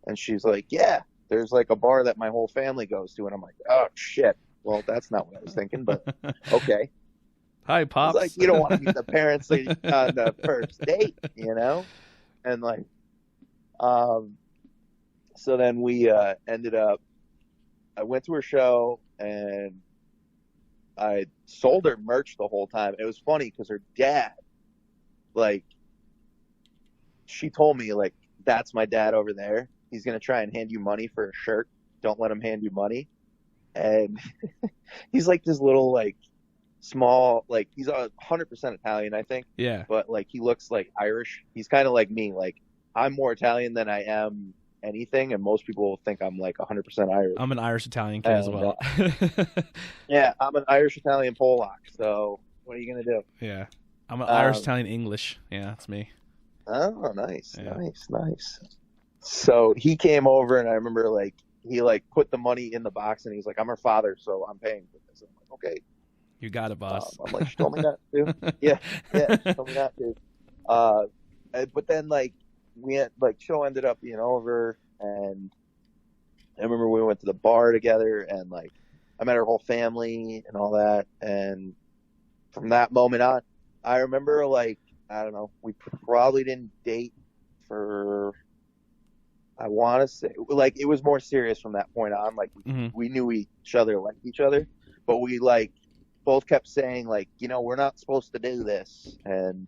And she's like, yeah, there's like a bar that my whole family goes to. And I'm like, oh shit. Well, that's not what I was thinking, but okay. Hi, It's Pops. like, you don't want to meet the parents on the first date, you know? And like, so then we ended up, I went to her show and I sold her merch the whole time. It was funny because her dad, like, she told me, like, that's my dad over there. He's going to try and hand you money for a shirt. Don't let him hand you money. And he's like this little, like, small, like, he's 100% Italian, I think. Yeah. But, like, he looks, like, Irish. He's kind of like me. Like, I'm more Italian than I am anything, and most people will think I'm, like, 100% Irish. I'm an Irish-Italian kid as well. Yeah, I'm an Irish-Italian Polak, so what are you going to do? Yeah. I'm an Irish-Italian English. Yeah, that's me. Oh, nice, Yeah. nice. So he came over, and I remember, like, he, like, put the money in the box, and he's like, I'm her father, so I'm paying for this. I'm like, okay. You got it, boss. I'm like, she told me not to. Yeah, she told me not to. But then, like, show ended up being over, and I remember we went to the bar together, and, like, I met her whole family and all that, and from that moment on, I remember, like, I don't know, we probably didn't date for, I want to say, like, it was more serious from that point on. Like, we knew each other liked each other, but we, like, both kept saying, like, you know, we're not supposed to do this. And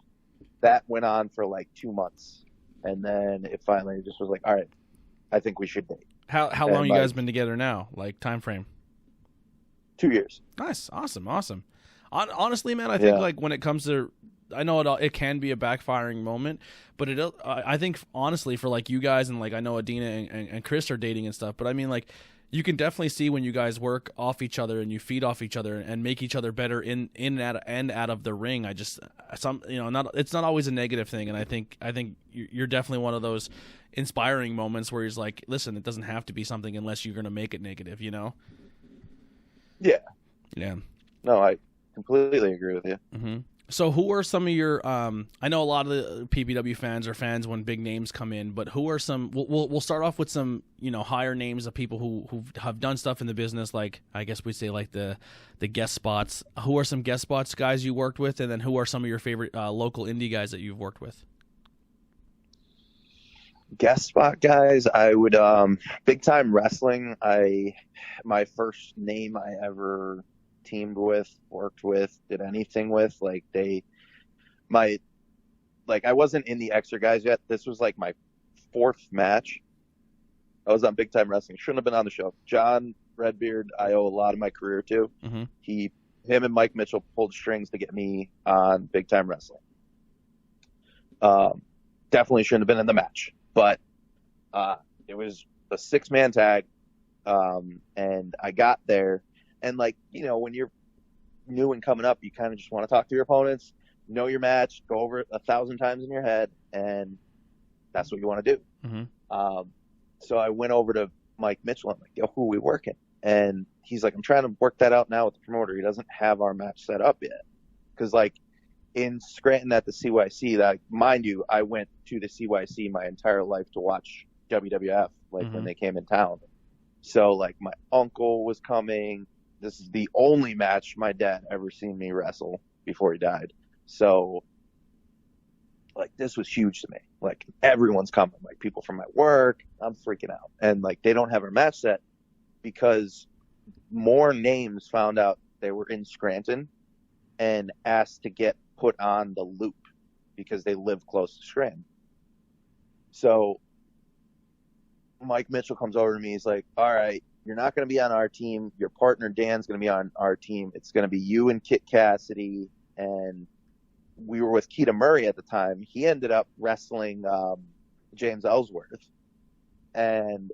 that went on for, like, 2 months. And then it finally just was like, all right, I think we should date. How long you guys been together now? Like, time frame? 2 years. Nice. Awesome. Honestly, man, I think, like, when it comes to, I know it can be a backfiring moment, but I think, honestly, for, like, you guys and, like, I know Adina and Chris are dating and stuff, but I mean, like, you can definitely see when you guys work off each other and you feed off each other and make each other better in and out of the ring. It's not always a negative thing, and I think you're definitely one of those inspiring moments where he's like, listen, it doesn't have to be something unless you're going to make it negative, you know? Yeah. Yeah. No, I completely agree with you. Mm-hmm. So who are some of your I know a lot of the PPW fans are fans when big names come in, but who are some, we'll start off with some, you know, higher names of people who have done stuff in the business, like I guess we'd say like the guest spots. Who are some guest spots guys you worked with, and then who are some of your favorite local indie guys that you've worked with? Guest spot guys, I would Big Time Wrestling. My first name I ever teamed with, worked with, did anything with, like I wasn't in the extra guys yet. This was like my 4th match. I was on Big Time Wrestling. Shouldn't have been on the show. John Redbeard, I owe a lot of my career to. Mm-hmm. Him and Mike Mitchell pulled strings to get me on Big Time Wrestling. Definitely shouldn't have been in the match, but it was a 6-man tag, and I got there. And, like, you know, when you're new and coming up, you kind of just want to talk to your opponents, know your match, go over it 1,000 times in your head, and that's what you want to do. Mm-hmm. So I went over to Mike Mitchell. I'm like, yo, who are we working? And he's like, I'm trying to work that out now with the promoter. He doesn't have our match set up yet. Because, like, in Scranton at the CYC, that, mind you, I went to the CYC my entire life to watch WWF, like, Mm-hmm. when they came in town. So, like, my uncle was coming. This is the only match my dad ever seen me wrestle before he died. So, like, this was huge to me. Like, everyone's coming. Like, people from my work. I'm freaking out. And, like, they don't have our match set because more names found out they were in Scranton and asked to get put on the loop because they live close to Scranton. So, Mike Mitchell comes over to me. He's like, all right, you're not going to be on our team. Your partner, Dan's going to be on our team. It's going to be you and Kit Cassidy. And we were with Keita Murray at the time. He ended up wrestling James Ellsworth. And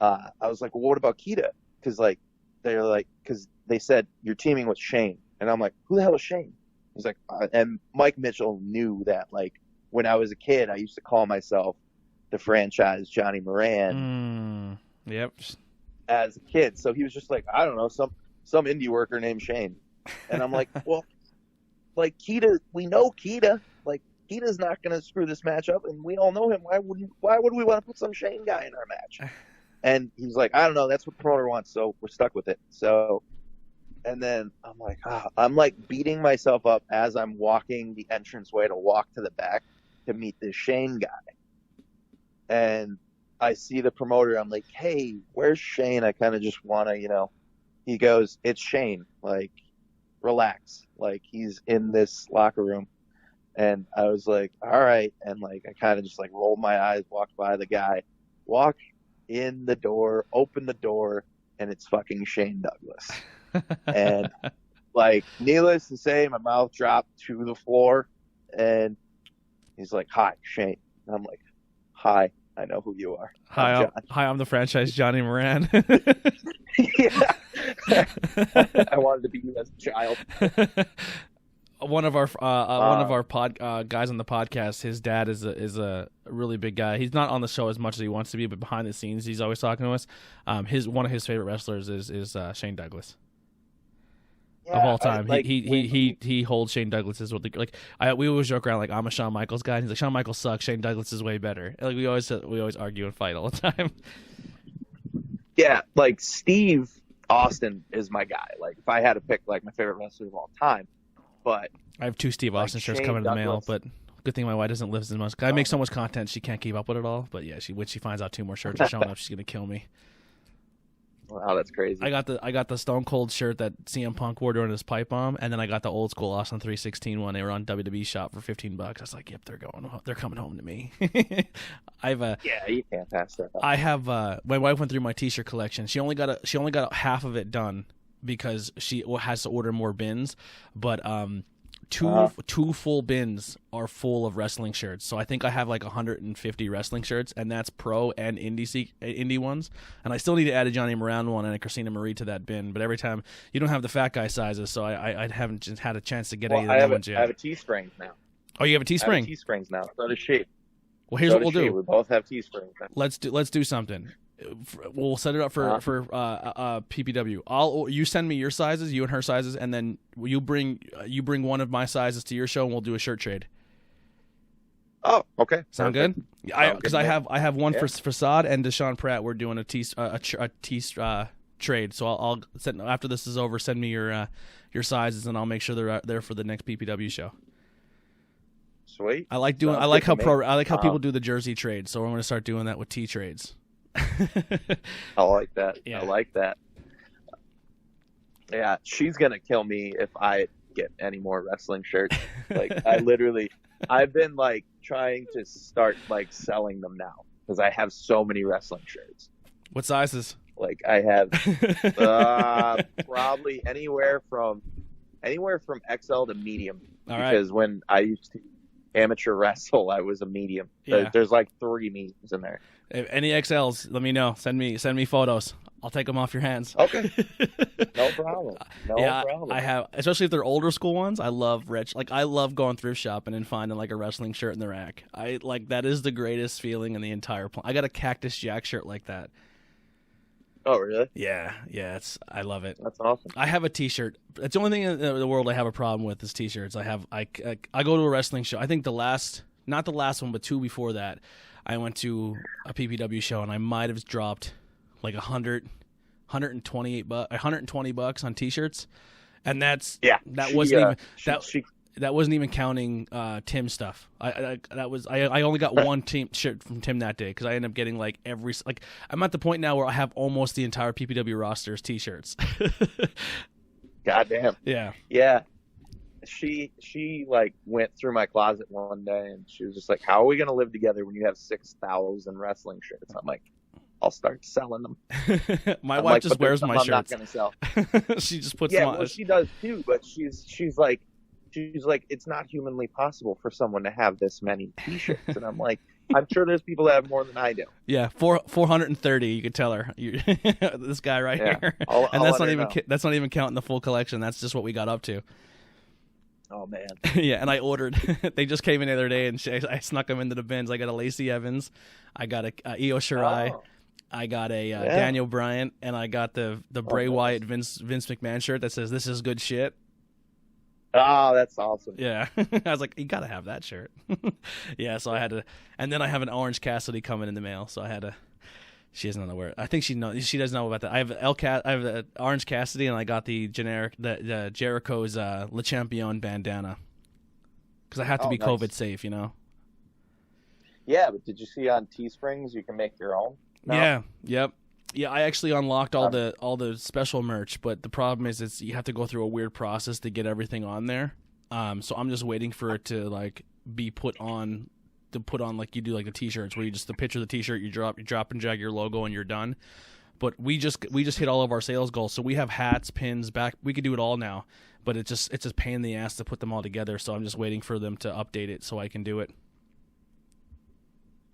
I was like, well, what about Keita? Because, like, they're like, because they said you're teaming with Shane, and I'm like, who the hell is Shane? He's like, and Mike Mitchell knew that, like, when I was a kid, I used to call myself the franchise Johnny Moran. Yep. As a kid, so he was just like, I don't know, some indie worker named Shane, and I'm like, well, like Keita, we know Keita, like Keita's not gonna screw this match up, and we all know him. Why would we want to put some Shane guy in our match? And he's like, I don't know, that's what the promoter wants, so we're stuck with it. So, and then I'm like, I'm like beating myself up as I'm walking the entranceway to walk to the back to meet this Shane guy. And I see the promoter, I'm like, hey, where's Shane? I kind of just want to, he goes, it's Shane, like, relax. Like, he's in this locker room. And I was like, all right. And like, I kind of just like rolled my eyes, walked by the guy, walk in the door, open the door, and it's fucking Shane Douglas. And like, needless to say, my mouth dropped to the floor, and he's like, hi, Shane. And I'm like, hi, I know who you are. Hi, I'm the franchise Johnny Moran. Yeah. I wanted to be you as a child. One of our guys on the podcast, his dad is a really big guy. He's not on the show as much as he wants to be, but behind the scenes, he's always talking to us. One of his favorite wrestlers is Shane Douglas. Yeah, of all time, he holds Shane Douglas as we always joke around like, I'm a Shawn Michaels guy. And he's like, Shawn Michaels sucks. Shane Douglas is way better. Like we always argue and fight all the time. Yeah, like Steve Austin is my guy. Like if I had to pick like my favorite wrestler of all time. But I have 2 Steve Austin shirts coming in the mail, but good thing my wife doesn't live as much. I make so much content, she can't keep up with it all. But yeah, when she finds out 2 more shirts are showing up, she's gonna kill me. Wow, that's crazy. I got the Stone Cold shirt that CM Punk wore during his pipe bomb, and then I got the old school Austin 316 one. They were on WWE Shop for $15. I was like, yep, they're coming home to me. Yeah, you can't pass that up. I have my wife went through my T-shirt collection. She only got half of it done because she has to order more bins, but two full bins are full of wrestling shirts. So I think I have like 150 wrestling shirts, and that's pro and indie ones. And I still need to add a Johnny Moran one and a Christina Marie to that bin. But every time you don't have the fat guy sizes, so I haven't just had a chance to get any of the ones yet. I have a Teespring now. Oh, you have a Teespring? I have a Teesprings now. So does she. Well, here's what we'll do. We both have Teesprings. Let's do something. We'll set it up for PPW. You send me your sizes, you and her sizes, and then you bring one of my sizes to your show, and we'll do a shirt trade. Oh, okay. Sound good? Because I have one for Facade and Deshaun Pratt. We're doing a trade. So I'll send, after this is over, send me your sizes, and I'll make sure they're there for the next PPW show. Sweet. I like how people do the jersey trade. So we're going to start doing that with T trades. I like that. Yeah. I like that. Yeah, she's gonna kill me if I get any more wrestling shirts. Like I've been like trying to start like selling them now because I have so many wrestling shirts. What sizes? Like I have probably anywhere from XL to medium. All right. Because when I used to amateur wrestle, I was a medium. Yeah. There's like 3 mediums in there. If any XLs, let me know. Send me photos. I'll take them off your hands. Okay. No problem. No problem. I have, especially if they're older school ones. I love I love going thrift shopping and finding like a wrestling shirt in the rack. That is the greatest feeling in the entire planet. I got a Cactus Jack shirt like that. Oh, really? Yeah. I love it. That's awesome. I have a T-shirt. It's the only thing in the world I have a problem with is T-shirts. I go to a wrestling show. I think not the last one, but 2 before that, I went to a PPW show, and I might have dropped like $120 on T-shirts, and that wasn't even counting Tim stuff. I only got one team shirt from Tim that day because I ended up getting I'm at the point now where I have almost the entire PPW roster's T-shirts. Goddamn. Yeah. Yeah. She like went through my closet one day and she was just like, how are we going to live together when you have 6,000 wrestling shirts? I'm like, I'll start selling them. My wife just wears my shirts. I'm not going to sell. She just puts them on. Well, she does too, but she's like, it's not humanly possible for someone to have this many T-shirts. And I'm like, I'm sure there's people that have more than I do. Yeah, 430. You could tell her this guy right here, and that's not even counting the full collection. That's just what we got up to. Oh man. Yeah, and I ordered. They just came in the other day, and I snuck them into the bins. I got a Lacey Evans, I got a Io Shirai, I got a Daniel Bryan, and I got the Bray Wyatt Vince McMahon shirt that says "This is good shit." Oh, that's awesome. Yeah, I was like, you gotta have that shirt. Yeah, so I had to, and then I have an Orange Cassidy coming in the mail, so I had to. She doesn't know where. I think she knows. She doesn't know about that. I have the Orange Cassidy, and I got the generic, the Jericho's Le Champion bandana, because I have to be nice. COVID safe, you know. Yeah, but did you see on Teesprings you can make your own? No? Yeah. Yep. Yeah, I actually unlocked all the special merch, but the problem is you have to go through a weird process to get everything on there. So I'm just waiting for it to like be put on like you do like the t-shirts where you just the picture of the t-shirt, you drop and drag your logo and you're done. But we just hit all of our sales goals. So we have hats, pins, we could do it all now, but it's just a pain in the ass to put them all together. So I'm just waiting for them to update it so I can do it.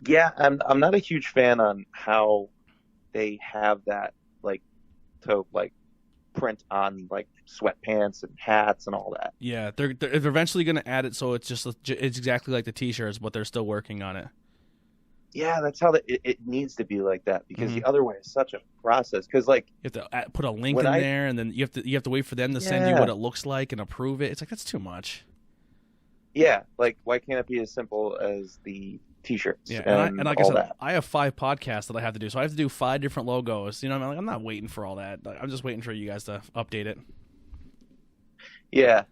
Yeah, I'm not a huge fan on how they have that like to like print on like sweatpants and hats and all that. Yeah, they're eventually going to add it so it's exactly like the t-shirts, but they're still working on it. Yeah, that's how it needs to be like that, because the other way is such a process. Because like you have to put a link in there, and then you have to wait for them to send you what it looks like and approve it. It's like that's too much. Yeah, like why can't it be as simple as the t-shirts? Yeah, and like I said, I have 5 podcasts that I have to do, so I have to do 5 different logos. You know, I'm not waiting for all that. I'm just waiting for you guys to update it. Yeah,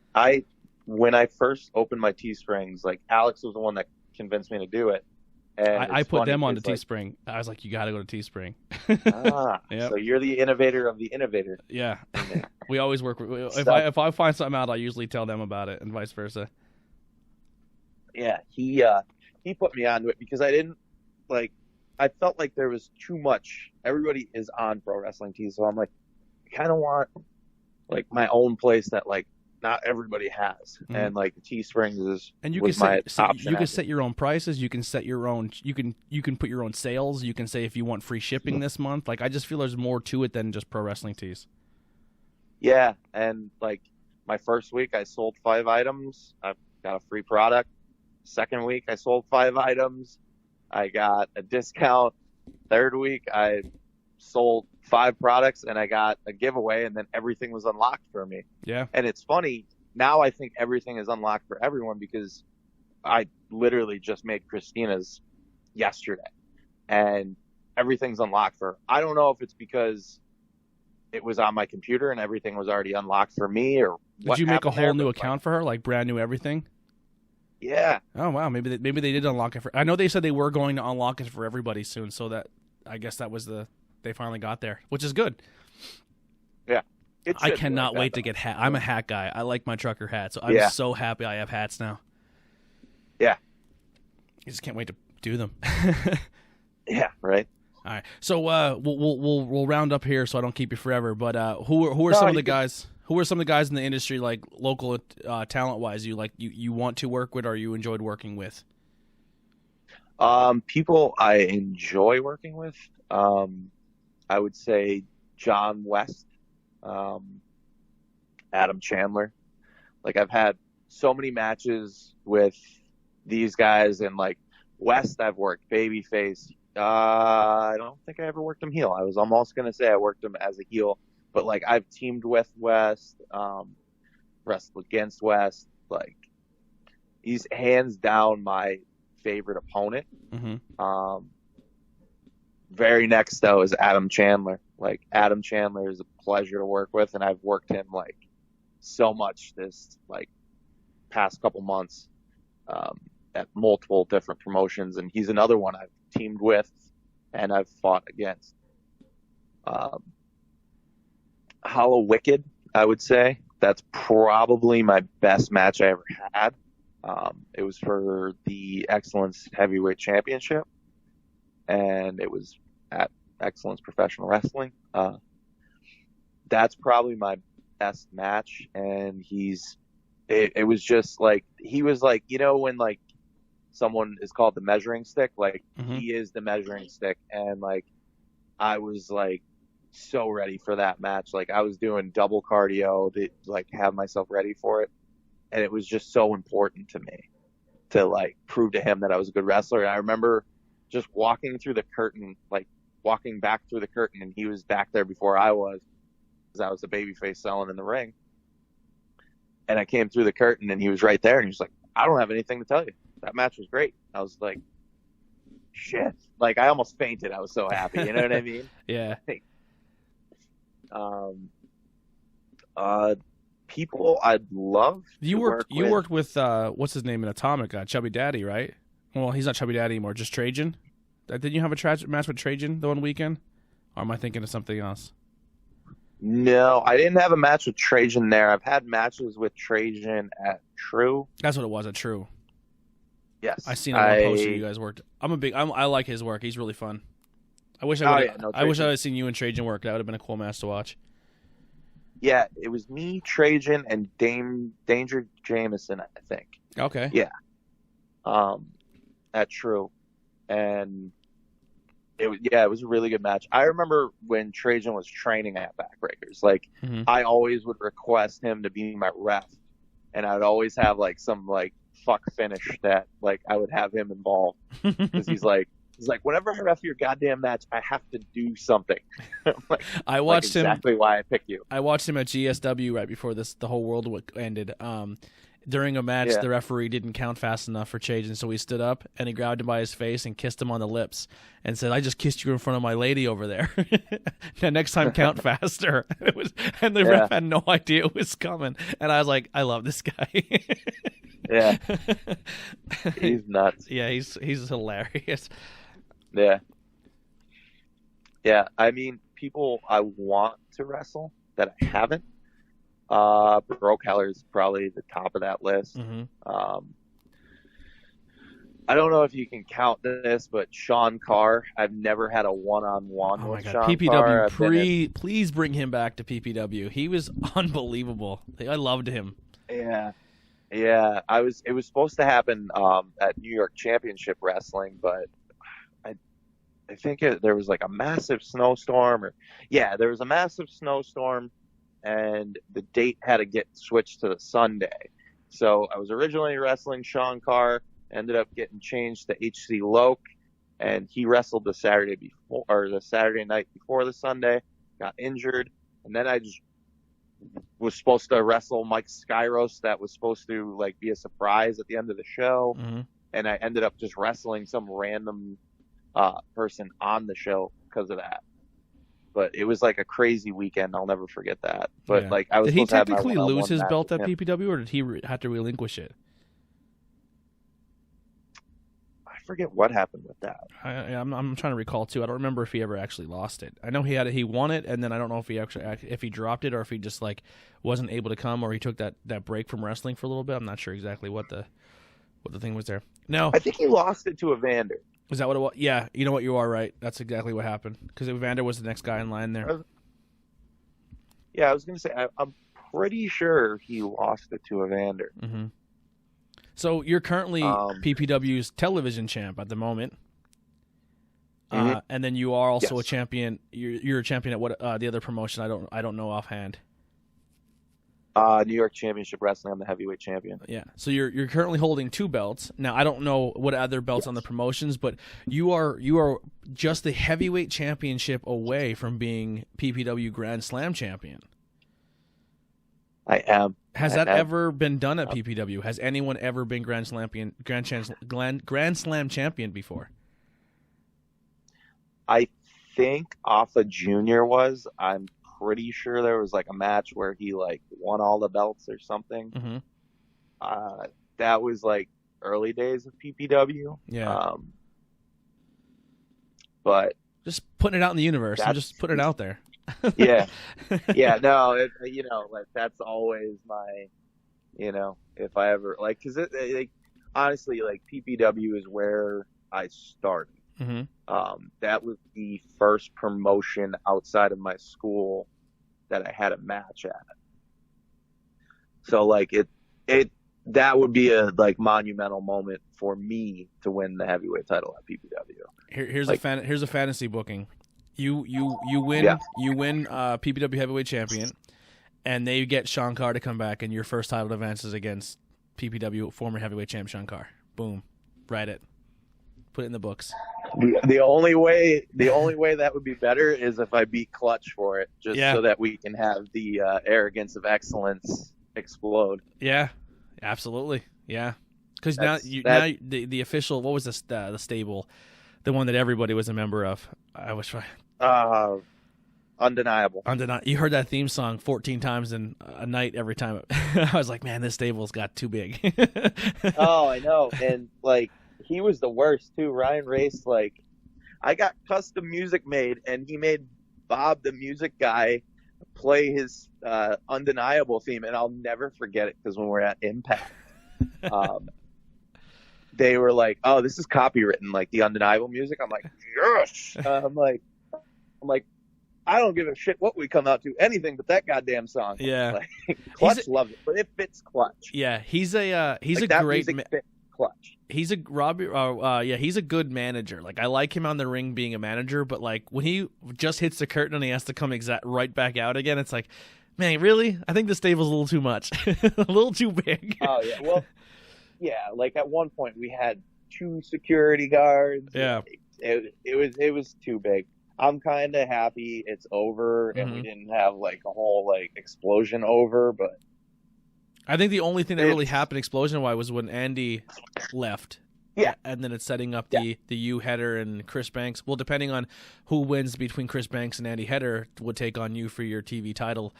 when I first opened my Teesprings, like Alex was the one that convinced me to do it. And I put them on to Teespring. I was like, you got to go to Teespring. Yep. So you're the innovator of the innovator. Yeah, we always work. If I find something out, I usually tell them about it, and vice versa. Yeah, he put me onto it because I felt like there was too much. Everybody is on Pro Wrestling Tees, so I'm like, I kind of want like my own place that like not everybody has, and like the Teesprings is. And you can set your own prices. You can set your own. You can put your own sales. You can say if you want free shipping this month. Like I just feel there's more to it than just Pro Wrestling Tees. Yeah, and like my first week, I sold 5 items. I got a free product. Second week, I sold 5 items. I got a discount. Third week, I sold 5 products, and I got a giveaway, and then everything was unlocked for me. Yeah. And it's funny, now I think everything is unlocked for everyone because I literally just made Christina's yesterday, and everything's unlocked for her. I don't know if it's because it was on my computer and everything was already unlocked for me, or what. Did you make a whole new account for her, like brand new everything? Yeah. Oh wow, maybe they did unlock it for. I know they said they were going to unlock it for everybody soon, so that I guess that was they finally got there, which is good. Yeah. I cannot wait to get hat. I'm a hat guy. I like my trucker hat, so I'm so happy I have hats now. Yeah. I just can't wait to do them. Yeah. Right. All right. So we'll round up here, so I don't keep you forever. But who are some of the guys? Who are some of the guys in the industry, like local talent-wise, you want to work with or you enjoyed working with? People I enjoy working with, I would say John West, Adam Chandler. Like I've had so many matches with these guys, and like West, I've worked babyface. I don't think I ever worked him heel. I was almost gonna say I worked him as a heel. But, like, I've teamed with West, wrestled against West. Like, he's hands down my favorite opponent. Mm-hmm. Very next, though, is Adam Chandler. Like, Adam Chandler is a pleasure to work with, and I've worked him, like, so much this, like, past couple months at multiple different promotions. And he's another one I've teamed with and I've fought against. Hollow Wicked, I would say. That's probably my best match I ever had. It was for the Excellence Heavyweight Championship, and it was at Excellence Professional Wrestling. That's probably my best match, and it was just like, he was like, you know, when like someone is called the measuring stick. Like Mhm. he is the measuring stick, and like I was like so ready for that match. Like I was doing double cardio to like have myself ready for it, and it was just so important to me to like prove to him that I was a good wrestler. And I remember just walking through the curtain, like walking back through the curtain, and he was back there before I was, because I was the babyface selling in the ring. And I came through the curtain, and he was right there, and he was like, "I don't have anything to tell you. That match was great." I was like, "Shit!" Like I almost fainted. I was so happy. You know what I mean? Yeah. Um, people I'd love You to worked. work You with. worked with what's his name in Atomic? Chubby Daddy, right? Well, he's not Chubby Daddy anymore. Just Trajan. Didn't you have a match with Trajan the one weekend? Or am I thinking of something else? No, I didn't have a match with Trajan there. I've had matches with Trajan at True. That's what it was. At True. Yes, I seen him on poster. You guys worked. I like his work. He's really fun. I wish I would. I wish I had seen you and Trajan work. That would have been a cool match to watch. Yeah, it was me, Trajan, and Danger Jameson, I think. Okay. Yeah. At True, and it was a really good match. I remember when Trajan was training at Backbreakers. Like I always would request him to be my ref, and I'd always have like some like fuck finish that like I would have him involved because he's like whenever I ref your goddamn match, I have to do something. Like, I watched him exactly why I picked you. I watched him at GSW right before the whole world ended. During a match, the referee didn't count fast enough for Trajan, so he stood up and he grabbed him by his face and kissed him on the lips and said, "I just kissed you in front of my lady over there. Now next time, count faster." And the ref had no idea it was coming, and I was like, "I love this guy." Yeah, he's nuts. Yeah, he's hilarious. Yeah. I mean, people I want to wrestle that I haven't. Broke Heller is probably the top of that list. I don't know if you can count this, but Sean Carr, I've never had a one-on-one with Sean PPW, Carr. Please bring him back to PPW. He was unbelievable. I loved him. Yeah. It was supposed to happen at New York Championship Wrestling, but I think there was like a massive snowstorm. There was a massive snowstorm, and the date had to get switched to the Sunday. So I was originally wrestling Sean Carr, ended up getting changed to HC Loke, and he wrestled the Saturday night before the Sunday, got injured, and then I just was supposed to wrestle Mike Skyros. That was supposed to like be a surprise at the end of the show, and I ended up just wrestling some random person on the show because of that. But it was like a crazy weekend. I'll never forget that. But like I was. Did he technically lose his belt at PPW, or did he have to relinquish it? I forget what happened with that. I'm trying to recall too. I don't remember if he ever actually lost it. I know he won it, and then I don't know if he dropped it or if he just like wasn't able to come, or he took that break from wrestling for a little bit. I'm not sure exactly what the thing was there. No, I think he lost it to Evander. Is that what it was? Yeah, you know what? You are right. That's exactly what happened. Because Evander was the next guy in line there. I was going to say, I'm pretty sure he lost it to Evander. So you're currently PPW's television champ at the moment. And then you are also a champion. You're a champion at what the other promotion? I don't know offhand. New York Championship Wrestling. I'm the heavyweight champion. Yeah. So you're currently holding 2 belts. Now I don't know what other belts on the promotions, but you are just the heavyweight championship away from being PPW Grand Slam champion. I am. Has that ever been done at PPW? Has anyone ever been Grand Slam champion before? I think Alpha Junior was. I'm pretty sure there was like a match where he like won all the belts or something. That was like early days of PPW. But just putting it out in the universe. I'm just putting it out there. No, like that's always my, if I ever like, because honestly, like PPW is where I started. That was the first promotion outside of my school that I had a match at. So like that would be a like monumental moment for me to win the heavyweight title at PPW. Here's a fantasy booking. You win Yeah. PPW heavyweight champion, and they get Shankar to come back, and your first title defense is against PPW former heavyweight champ Shankar. Boom, write it, put it in the books. The only way that would be better is if I beat Clutch for it, just so that we can have the arrogance of excellence explode. Yeah, absolutely. Yeah, because now the official, what was the stable, the one that everybody was a member of. I was trying. Undeniable. You heard that theme song 14 times in a night every time. I was like, man, this stable's got too big. Oh, I know. And like, he was the worst too. Ryan Race, like, I got custom music made, and he made Bob, the music guy, play his Undeniable theme, and I'll never forget it because when we're at Impact, they were like, "Oh, this is copywritten, like the Undeniable music." I'm like, "Yes." I'm like, I don't give a shit what we come out to, anything but that goddamn song. Yeah, like, Clutch loves it, but it fits Clutch. Yeah, he's a great Clutch. He's a he's a good manager. Like, I like him on the ring being a manager, but like when he just hits the curtain and he has to come right back out again, it's like, man, really? I think the stable's a little too much, a little too big. Oh yeah, well, yeah. Like at one point we had 2 security guards. Yeah, it was too big. I'm kind of happy it's over and we didn't have like a whole like explosion over, but I think the only thing that really happened explosion-wise was when Andy left. Yeah. And then it's setting up the U Header and Chris Banks. Well, depending on who wins between Chris Banks and Andy Header would take on you for your TV title.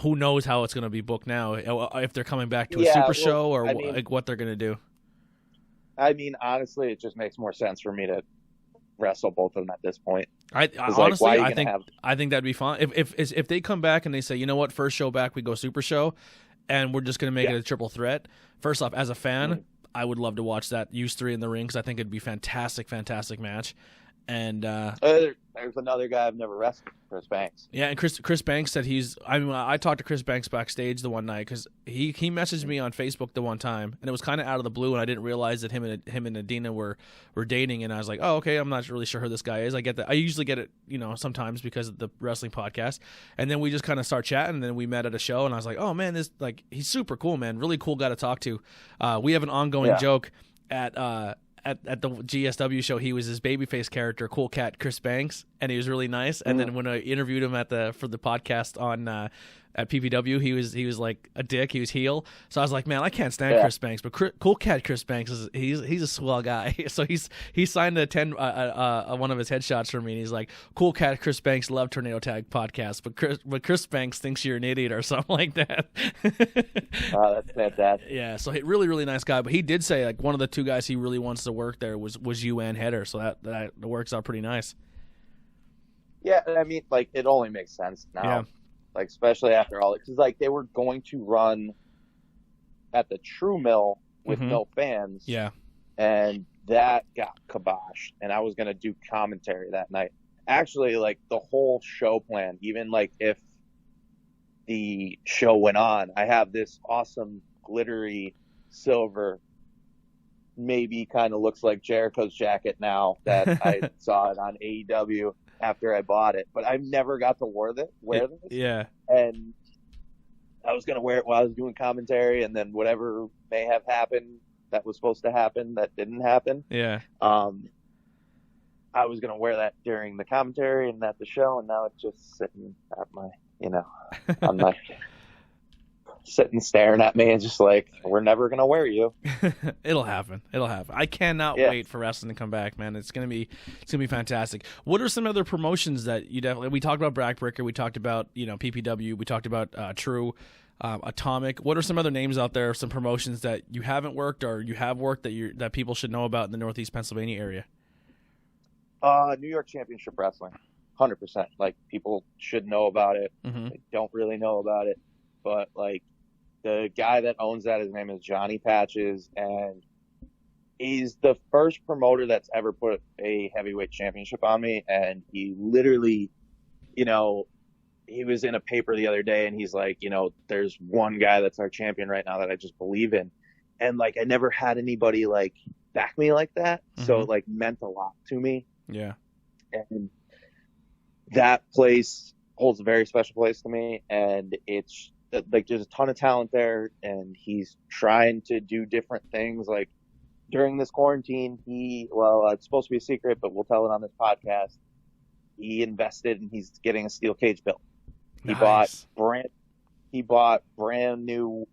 Who knows how it's going to be booked now, if they're coming back to a super show or like what they're going to do. I mean, honestly, it just makes more sense for me to wrestle both of them at this point. Honestly, I think that'd be fun. If they come back and they say, you know what, first show back we go super show, and we're just going to make it a triple threat. First off, as a fan, I would love to watch that use 3 in the ring because I think it'd be fantastic match. And there's another guy I've never wrestled, Chris Banks. Yeah, and Chris Banks said I talked to Chris Banks backstage the one night because he messaged me on Facebook the one time, and it was kind of out of the blue, and I didn't realize that him and Adina were dating, and I was like, oh, okay, I'm not really sure who this guy is. I get that. I usually get it, sometimes because of the wrestling podcast, and then we just kind of start chatting, and then we met at a show, and I was like, oh man, he's super cool, man, really cool guy to talk to. We have an ongoing joke at the GSW show. He was his babyface character, Cool Cat Chris Banks, and he was really nice. And then when I interviewed him for the podcast on at PPW, he was like a dick. He was heel. So I was like, man, I can't stand Chris Banks, but Cool Cat Chris Banks he's a swell guy. So he signed one of his headshots for me, and he's like, Cool Cat Chris Banks love Tornado Tag podcast, but Chris Banks thinks you're an idiot or something like that. Wow, that's fantastic. Yeah, so really really nice guy. But he did say like one of the 2 guys he really wants to work there was you and Header. So that works out pretty nice. Yeah, I mean, like, it only makes sense now. Yeah. Like, especially after all, because like they were going to run at the True Mill with no fans. Yeah. And that got kiboshed, and I was going to do commentary that night. Actually, like, the whole show plan, even like if the show went on, I have this awesome glittery silver, maybe kind of looks like Jericho's jacket now that I saw it on AEW after I bought it, but I never got to wear this. Yeah. And I was going to wear it while I was doing commentary, and then whatever may have happened that was supposed to happen that didn't happen. Yeah. I was going to wear that during the commentary and at the show, and now it's just sitting at my, on my sitting staring at me and just like, we're never going to wear you. It'll happen. I cannot wait for wrestling to come back, man. It's going to be fantastic. What are some other promotions that we talked about Backbreaker, we talked about, PPW, we talked about True, Atomic. What are some other names out there, some promotions that you haven't worked or you have worked that people should know about in the Northeast Pennsylvania area? New York Championship Wrestling. 100%. Like, people should know about it. They don't really know about it, but like, the guy that owns that, his name is Johnny Patches, and he's the first promoter that's ever put a heavyweight championship on me. And he literally, he was in a paper the other day and he's like, there's one guy that's our champion right now that I just believe in. And like, I never had anybody like back me like that. So it like meant a lot to me. Yeah. And that place holds a very special place to me. And it's like, there's a ton of talent there and he's trying to do different things. Like during this quarantine, it's supposed to be a secret, but we'll tell it on this podcast. He invested and he's getting a steel cage built. He Nice. bought brand new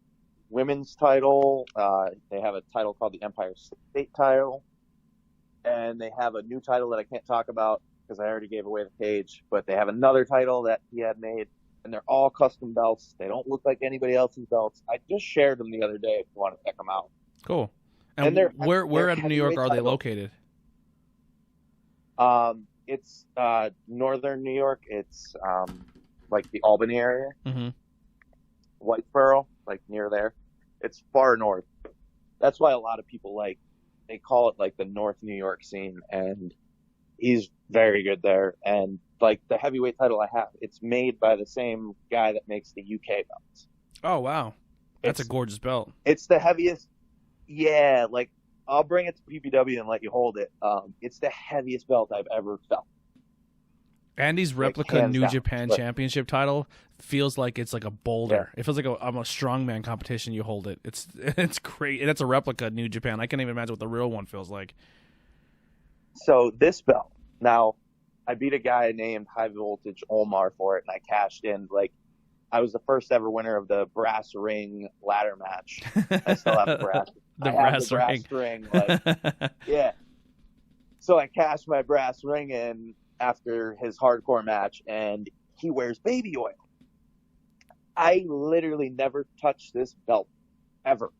women's title. They have a title called the Empire State title, and they have a new title that I can't talk about because I already gave away the cage. But they have another title that he had made, and they're all custom belts. They don't look like anybody else's belts. I just shared them the other day if you want to check them out. Cool. And where in New York are they located? It's northern New York. It's like the Albany area, Whitesboro, like near there. It's far north. That's why a lot of people they call it like the North New York scene, and he's very good there. And like the heavyweight title I have, it's made by the same guy that makes the UK belts. Oh wow, that's a gorgeous belt. It's the heaviest. Yeah, like I'll bring it to PPW and let you hold it. It's the heaviest belt I've ever felt. Andy's replica New Japan Championship title feels like it's like a boulder. Yeah. It feels like a strongman competition. You hold it. It's great. That's a replica New Japan. I can't even imagine what the real one feels like. So this belt, now I beat a guy named High Voltage Omar for it, and I cashed in. Like I was the first ever winner of the brass ring ladder match. I still have the brass. brass ring. Yeah. So I cashed my brass ring in after his hardcore match, and he wears baby oil. I literally never touched this belt ever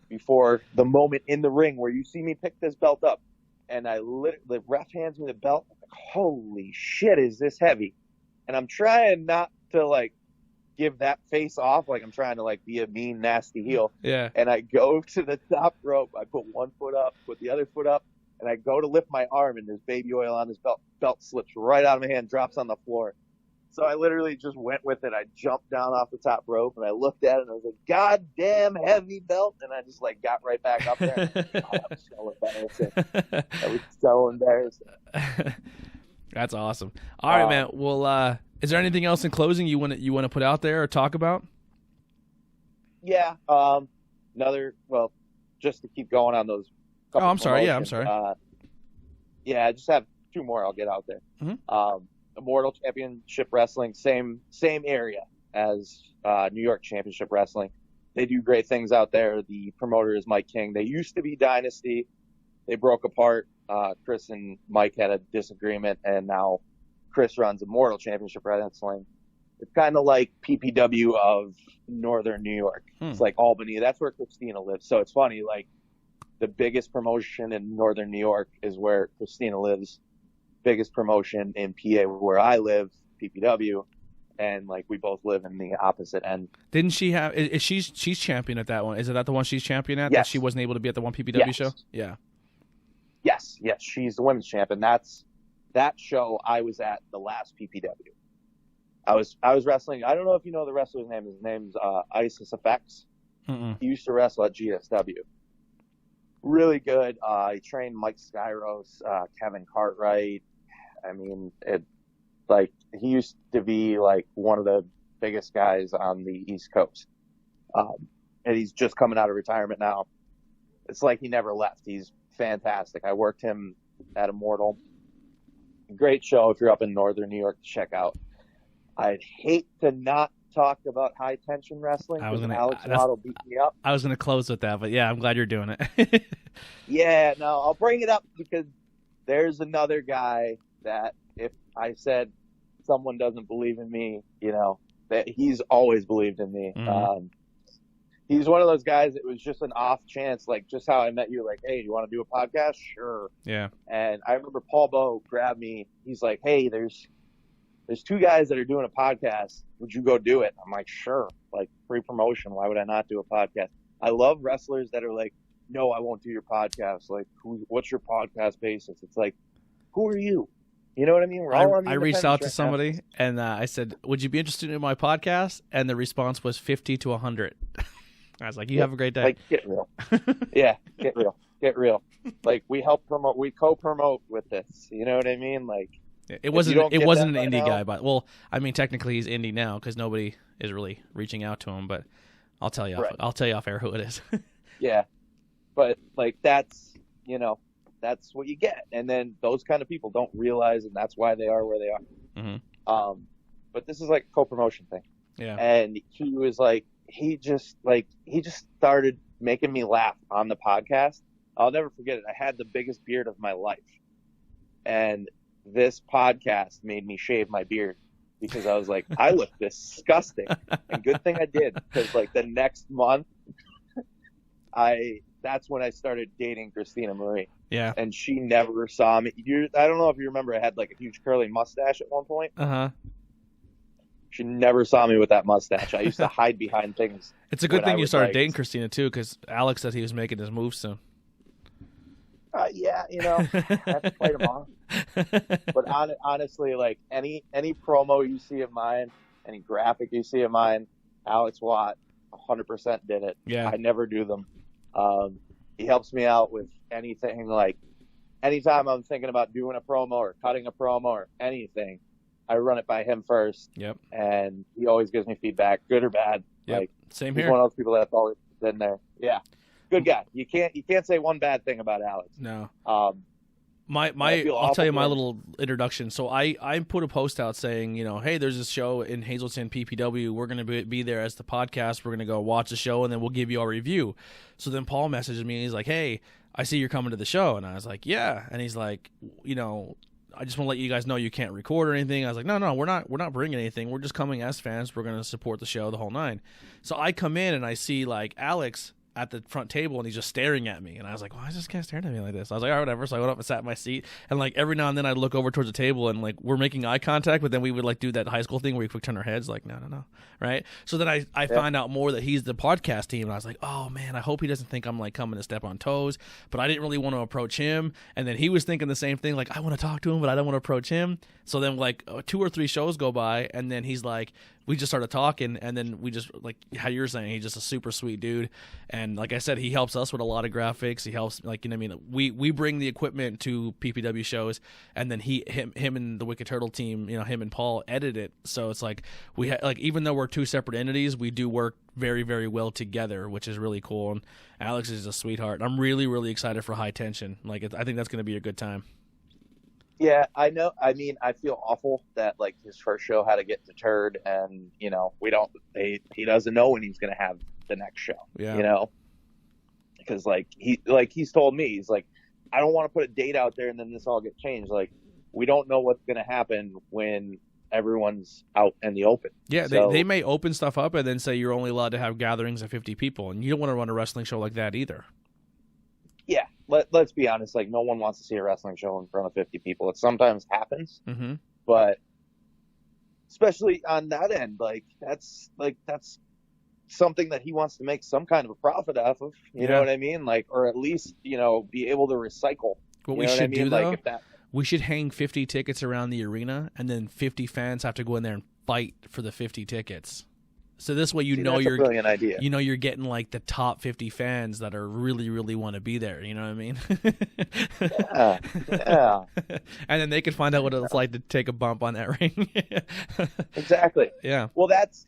before the moment in the ring where you see me pick this belt up, and the ref hands me the belt. I'm like, holy shit, is this heavy? And I'm trying not to like give that face off, like I'm trying to like be a mean, nasty heel. Yeah. And I go to the top rope. I put one foot up, put the other foot up, and I go to lift my arm, and there's baby oil on his belt. Belt slips right out of my hand, drops on the floor. So I literally just went with it. I jumped down off the top rope, and I looked at it, and I was like, God damn heavy belt. And I just like got right back up there. That was so embarrassing. That was so embarrassing. That's awesome. All right, man. Well, is there anything else in closing you want to put out there or talk about? Yeah. Just to keep going on those. Oh, I'm sorry. Yeah, I'm sorry. I just have two more I'll get out there. Immortal Championship Wrestling, same area as New York Championship Wrestling. They do great things out there. The promoter is Mike King. They used to be Dynasty. They broke apart. Chris and Mike had a disagreement, and now Chris runs Immortal Championship Wrestling. It's kind of like PPW of Northern New York. It's like Albany. That's where Christina lives. So it's funny, like, the biggest promotion in Northern New York is where Christina lives. Biggest promotion in PA where I live, PPW, and like we both live in the opposite end. Didn't she have? She's champion at that one? Is it that the one she's champion at? Yes. That she wasn't able to be at the one PPW show. Yeah. Yes, she's the women's champion. That's that show I was at the last PPW. I was wrestling. I don't know if you know the wrestler's name. His name's Isis Effects. He used to wrestle at GSW. Really good. He trained Mike Skyros, Kevin Cartwright. I mean, he used to be like one of the biggest guys on the East Coast. And he's just coming out of retirement now. It's like he never left. He's fantastic. I worked him at Immortal. Great show if you're up in Northern New York to check out. I'd hate to not talk about high tension wrestling because Alex Waddle beat me up. I was going to close with that, but yeah, I'm glad you're doing it. Yeah, no, I'll bring it up because there's another guy that if I said someone doesn't believe in me, that he's always believed in me. He's one of those guys that was just an off chance, like just how I met you, like, hey, do you want to do a podcast? Sure. Yeah. And I remember Paul Bowe grabbed me. He's like, hey, there's two guys that are doing a podcast. Would you go do it? I'm like, sure. Like, free promotion. Why would I not do a podcast? I love wrestlers that are like, no, I won't do your podcast. Like, what's your podcast basis? It's like, who are you? You know what I mean? We're all on the I reached out to independents right now. somebody and I said, "Would you be interested in my podcast?" And the response was 50 to 100. I was like, "You have a great day." Like, get real. Yeah, get real. Get real. Like, we co-promote with this. You know what I mean? Like, it wasn't an indie now, guy, but well, I mean, technically he's indie now because nobody is really reaching out to him. But I'll tell you, I'll tell you off air who it is. Yeah, but like that's what you get, and then those kind of people don't realize, and that's why they are where they are. Mm-hmm. But this is like a co-promotion thing. Yeah, and he was like, he just started making me laugh on the podcast. I'll never forget it. I had the biggest beard of my life, and this podcast made me shave my beard because I was like, I look disgusting. And good thing I did, because like the next month, that's when I started dating Christina Marie. Yeah. And she never saw me. I don't know if you remember, I had like a huge curly mustache at one point. Uh-huh. She never saw me with that mustache. I used to hide behind things. It's a good thing you started dating Christina too, because Alex said he was making his move soon. Yeah, I have to fight him off. But honestly, like any promo you see of mine, any graphic you see of mine, Alex Watt 100% did it. Yeah. I never do them. He helps me out with anything. Like anytime I'm thinking about doing a promo or cutting a promo or anything, I run it by him first. Yep. And he always gives me feedback, good or bad. Yep. Like, Same he's here. one of those people that's always been there. Yeah. Good guy. You can't say one bad thing about Alex. No. I'll tell you my little introduction. So I put a post out saying, hey, there's this show in Hazleton PPW. We're going to be there as the podcast. We're going to go watch the show, and then we'll give you our review. So then Paul messages me, and he's like, hey, I see you're coming to the show. And I was like, yeah. And he's like, I just want to let you guys know you can't record or anything. I was like, no, we're not bringing anything. We're just coming as fans. We're going to support the show, the whole nine. So I come in, and I see, like, Alex at the front table, and he's just staring at me, and I was like, why is this guy staring at me like this? I was like, all right, whatever. So I went up and sat in my seat, and like every now and then I'd look over towards the table, and like we're making eye contact, but then we would like do that high school thing where we quick turn our heads, like no, right? So then I find out more that he's the podcast team, and I was like, oh man, I hope he doesn't think I'm like coming to step on toes, but I didn't really want to approach him, and then he was thinking the same thing, like I want to talk to him, but I don't want to approach him. So then like 2 or 3 shows go by, and then he's like, we just started talking, and then we just, like how you're saying, he's just a super sweet dude. And like I said, he helps us with a lot of graphics. He helps, like, we bring the equipment to PPW shows, and then him and the Wicked Turtle team, him and Paul edit it. So it's like even though we're 2 separate entities, we do work very, very well together, which is really cool. And Alex is a sweetheart. I'm really, really excited for High Tension. Like, I think that's going to be a good time. Yeah, I know. I mean, I feel awful that like his first show had to get deterred, and he doesn't know when he's going to have the next show. Yeah. Because he's told me, he's like, I don't want to put a date out there and then this all get changed. Like, we don't know what's going to happen when everyone's out in the open. Yeah, so, they may open stuff up and then say you're only allowed to have gatherings of 50 people, and you don't want to run a wrestling show like that either. Yeah, let's be honest. Like, no one wants to see a wrestling show in front of 50 people. It sometimes happens, but especially on that end, that's something that he wants to make some kind of a profit off of. You know what I mean? Like, or at least be able to recycle. What we should do though, we should hang 50 tickets around the arena, and then 50 fans have to go in there and fight for the 50 tickets. So this way, you're a brilliant idea. You're getting like the top 50 fans that are really, really want to be there. You know what I mean? Yeah. And then they can find out what it's like to take a bump on that ring. Exactly. Yeah. Well, that's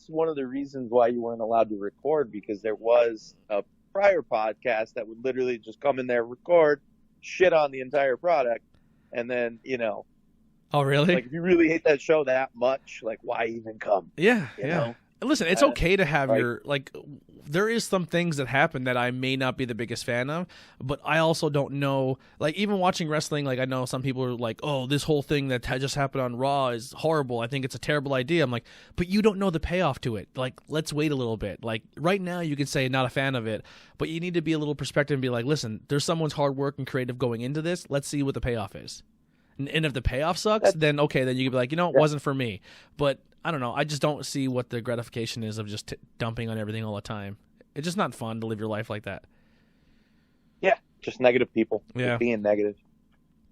one of the reasons why you weren't allowed to record, because there was a prior podcast that would literally just come in there, record, shit on the entire product, and then Oh, really? Like, if you really hate that show that much, like, why even come? Yeah, you know? Listen, it's okay to have there is some things that happen that I may not be the biggest fan of, but I also don't know, like, even watching wrestling, like, I know some people are like, oh, this whole thing that just happened on Raw is horrible. I think it's a terrible idea. I'm like, but you don't know the payoff to it. Like, let's wait a little bit. Like, right now you can say not a fan of it, but you need to be a little perspective and be like, listen, there's someone's hard work and creative going into this. Let's see what the payoff is. And if the payoff sucks, then okay, then you can be like, it wasn't for me. But I don't know. I just don't see what the gratification is of just dumping on everything all the time. It's just not fun to live your life like that. Yeah, just negative people. Yeah. Just being negative.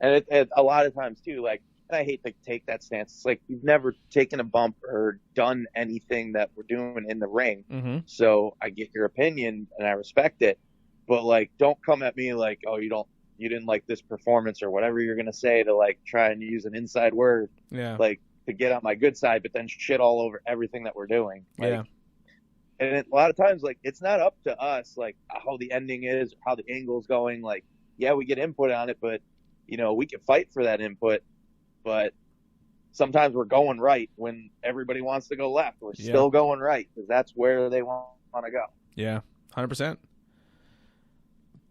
And a lot of times too, like, and I hate to take that stance. It's like you've never taken a bump or done anything that we're doing in the ring. Mm-hmm. So I get your opinion and I respect it. But like, don't come at me like, oh, you didn't like this performance or whatever you're gonna say to like try and use an inside word, like to get on my good side, but then shit all over everything that we're doing. Like, and a lot of times, like, it's not up to us, like how the ending is, how the angle's going. Like, yeah, we get input on it, but you know, we can fight for that input. But sometimes we're going right when everybody wants to go left. We're still going right because that's where they want to go. Yeah, 100%.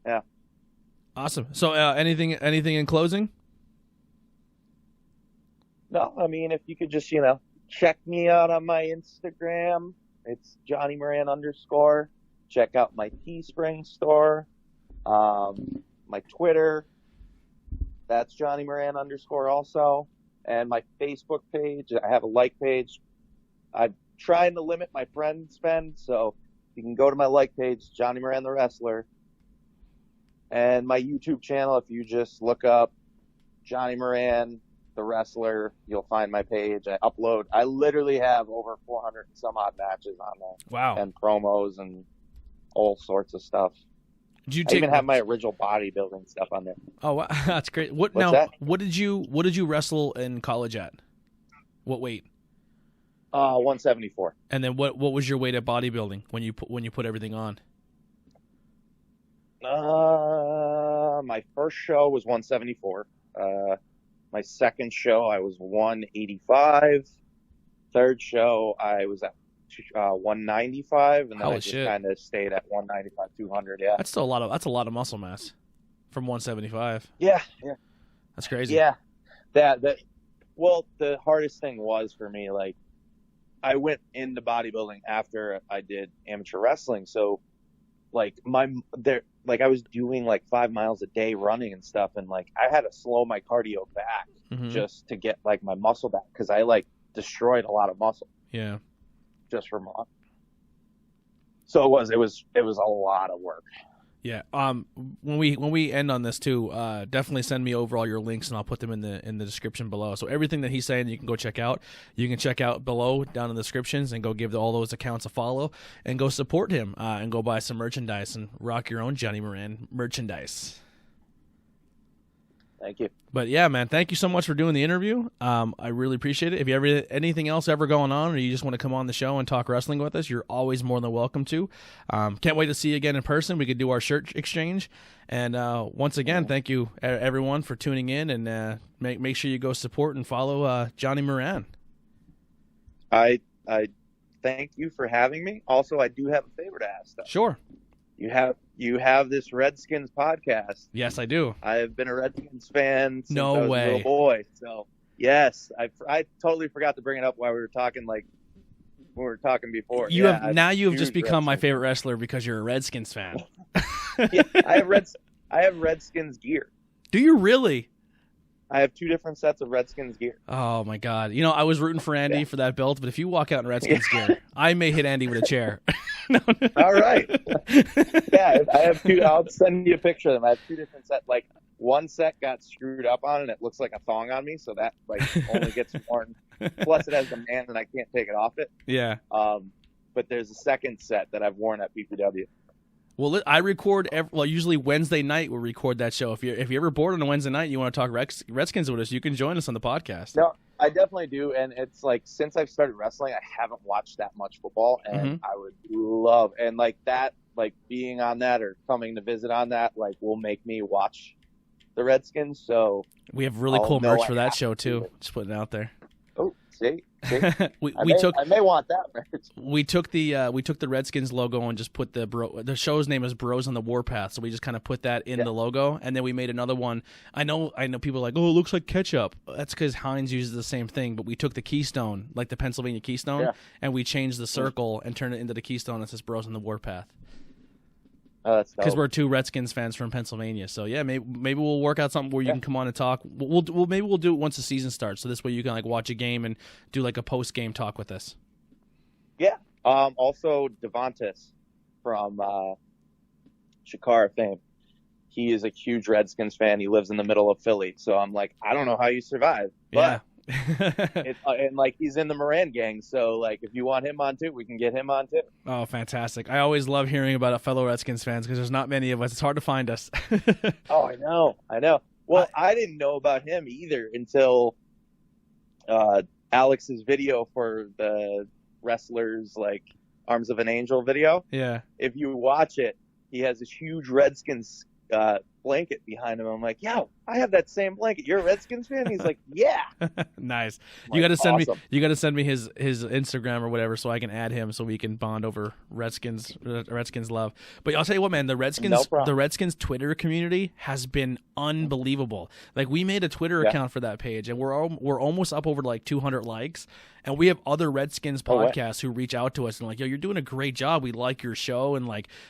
Yeah. Awesome. So anything in closing? No, I mean, if you could just, you know, check me out on my Instagram. It's Johnny Moran _. Check out my Teespring store. My Twitter. That's Johnny Moran _ also. And my Facebook page, I have a like page. I'm trying to limit my friend spend, so you can go to my like page, Johnny Moran the Wrestler. And my YouTube channel, if you just look up Johnny Moran the Wrestler, you'll find my page. I literally have over 400 and some odd matches on there. Wow. And promos and all sorts of stuff. I even have my original bodybuilding stuff on there. Oh, wow. That's great. What did you wrestle in college at? What weight? 174. And then what was your weight at bodybuilding when you put everything on? My first show was 174. My second show I was 185. Third show I was at 195, and then I just kind of stayed at 195, 200. Yeah, that's still that's a lot of muscle mass from 175. Yeah, that's crazy. Yeah, well, the hardest thing was for me, like, I went into bodybuilding after I did amateur wrestling, so like I was doing like 5 miles a day running and stuff, and like I had to slow my cardio back just to get like my muscle back because I like destroyed a lot of muscle. Yeah. Just from so it was a lot of work. Yeah. When we end on this too, definitely send me over all your links and I'll put them in the description below. So everything that he's saying you can go check out. You can check out below down in the descriptions and go give all those accounts a follow and go support him and go buy some merchandise and rock your own Johnny Moran merchandise. Thank you. But yeah, man, thank you so much for doing the interview. I really appreciate it. If you ever anything else ever going on, or you just want to come on the show and talk wrestling with us, you're always more than welcome to. Can't wait to see you again in person. We could do our shirt exchange. And once again, thank you everyone for tuning in, and make sure you go support and follow Johnny Moran. I thank you for having me. Also, I do have a favor to ask, though. Sure. You have this Redskins podcast. Yes, I do. I have been a Redskins fan since I was a little boy. So yes, I totally forgot to bring it up while we were talking, like when we were talking before. You have just become my favorite wrestler because you're a Redskins fan. Yeah, I have Redskins gear. Do you really? I have 2 different sets of Redskins gear. Oh my God! You know, I was rooting for Andy for that belt, but if you walk out in Redskins gear, I may hit Andy with a chair. No. All right. Yeah, I have 2. I'll send you a picture of them. I have 2 different sets. Like, one set got screwed up on, and it looks like a thong on me, so that like only gets worn. Plus, it has the man, and I can't take it off it. Yeah. But there's a second set that I've worn at PPW. Well, I record usually Wednesday night. We'll record that show. If you're ever bored on a Wednesday night, and you want to talk Redskins with us, you can join us on the podcast. No, I definitely do, and it's like since I've started wrestling, I haven't watched that much football, and I would love and like that, like being on that or coming to visit on that, like will make me watch the Redskins. So we have really cool merch for that show too. Just putting it out there. Oh, see? I may want that merch. We took the Redskins logo and just put the show's name is Bros on the Warpath, so we just kind of put that in the logo, and then we made another one. I know people are like, oh, it looks like ketchup. That's because Heinz uses the same thing, but we took the Keystone, like the Pennsylvania Keystone, and we changed the circle and turned it into the Keystone that says Bros on the Warpath. Oh, that's because we're 2 Redskins fans from Pennsylvania. So yeah, maybe we'll work out something where you can come on and talk. Maybe we'll do it once the season starts, so this way you can like watch a game and do like a post game talk with us. Yeah. Also, Devontis from Shakara fame. he is a huge Redskins fan. He lives in the middle of Philly. So I'm like, I don't know how you survive. But and like he's in the Moran gang. So like if you want him on too, we can get him on too. Oh, fantastic. I always love hearing about fellow Redskins fans because there's not many of us. It's hard to find us. Oh, I know. Well, I didn't know about him either until Alex's video for the wrestlers like Arms of an Angel video. Yeah. If you watch it, he has this huge Redskins blanket behind him. I'm like, yo, I have that same blanket. You're a Redskins fan? He's like, yeah. Nice. I'm You like, got to send awesome. me. You got to send me his Instagram or whatever, so I can add him, so we can bond over Redskins love. But I'll tell you what, man, the Redskins Twitter community has been unbelievable. Like we made a Twitter account for that page, and we're almost up over like 200 likes. And we have other Redskins podcasts who reach out to us and like, yo, you're doing a great job. We like your show. And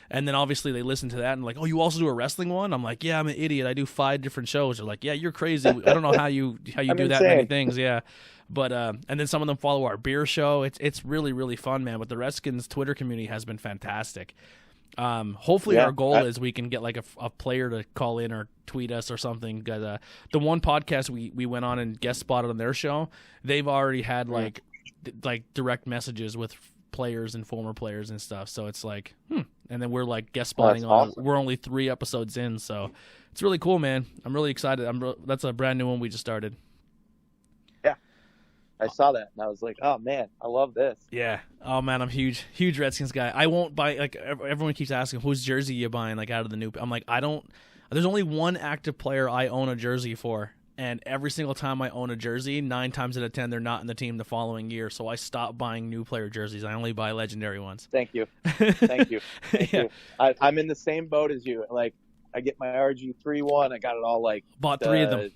then obviously they listen to that and like, oh, you also do a wrestling one? I'm like, yeah, I'm an idiot. I do 5 different shows. They're like, yeah, you're crazy. I don't know how you do that many things. Yeah. But, and then some of them follow our beer show. It's really, really fun, man. But the Redskins Twitter community has been fantastic. Hopefully our goal is we can get like a player to call in or tweet us or something. The one podcast we went on and guest spotted on their show, they've already had like direct messages with players and former players and stuff. So it's like, and then we're like guest spotting on. Awesome. We're only 3 episodes in, so it's really cool, man. I'm really excited. That's a brand new one we just started. Yeah, I saw that and I was like, oh man, I love this. Yeah. Oh man, I'm huge Redskins guy. I won't buy, like everyone keeps asking whose jersey you buying like out of the new. I'm like, there's only one active player I own a jersey for. And every single time I own a jersey, 9 times out of 10, they're not in the team the following year. So I stopped buying new player jerseys. I only buy legendary ones. Thank you. Thank you. I'm in the same boat as you. Like, I get my RG3 one. I got it all like bought 3 of them.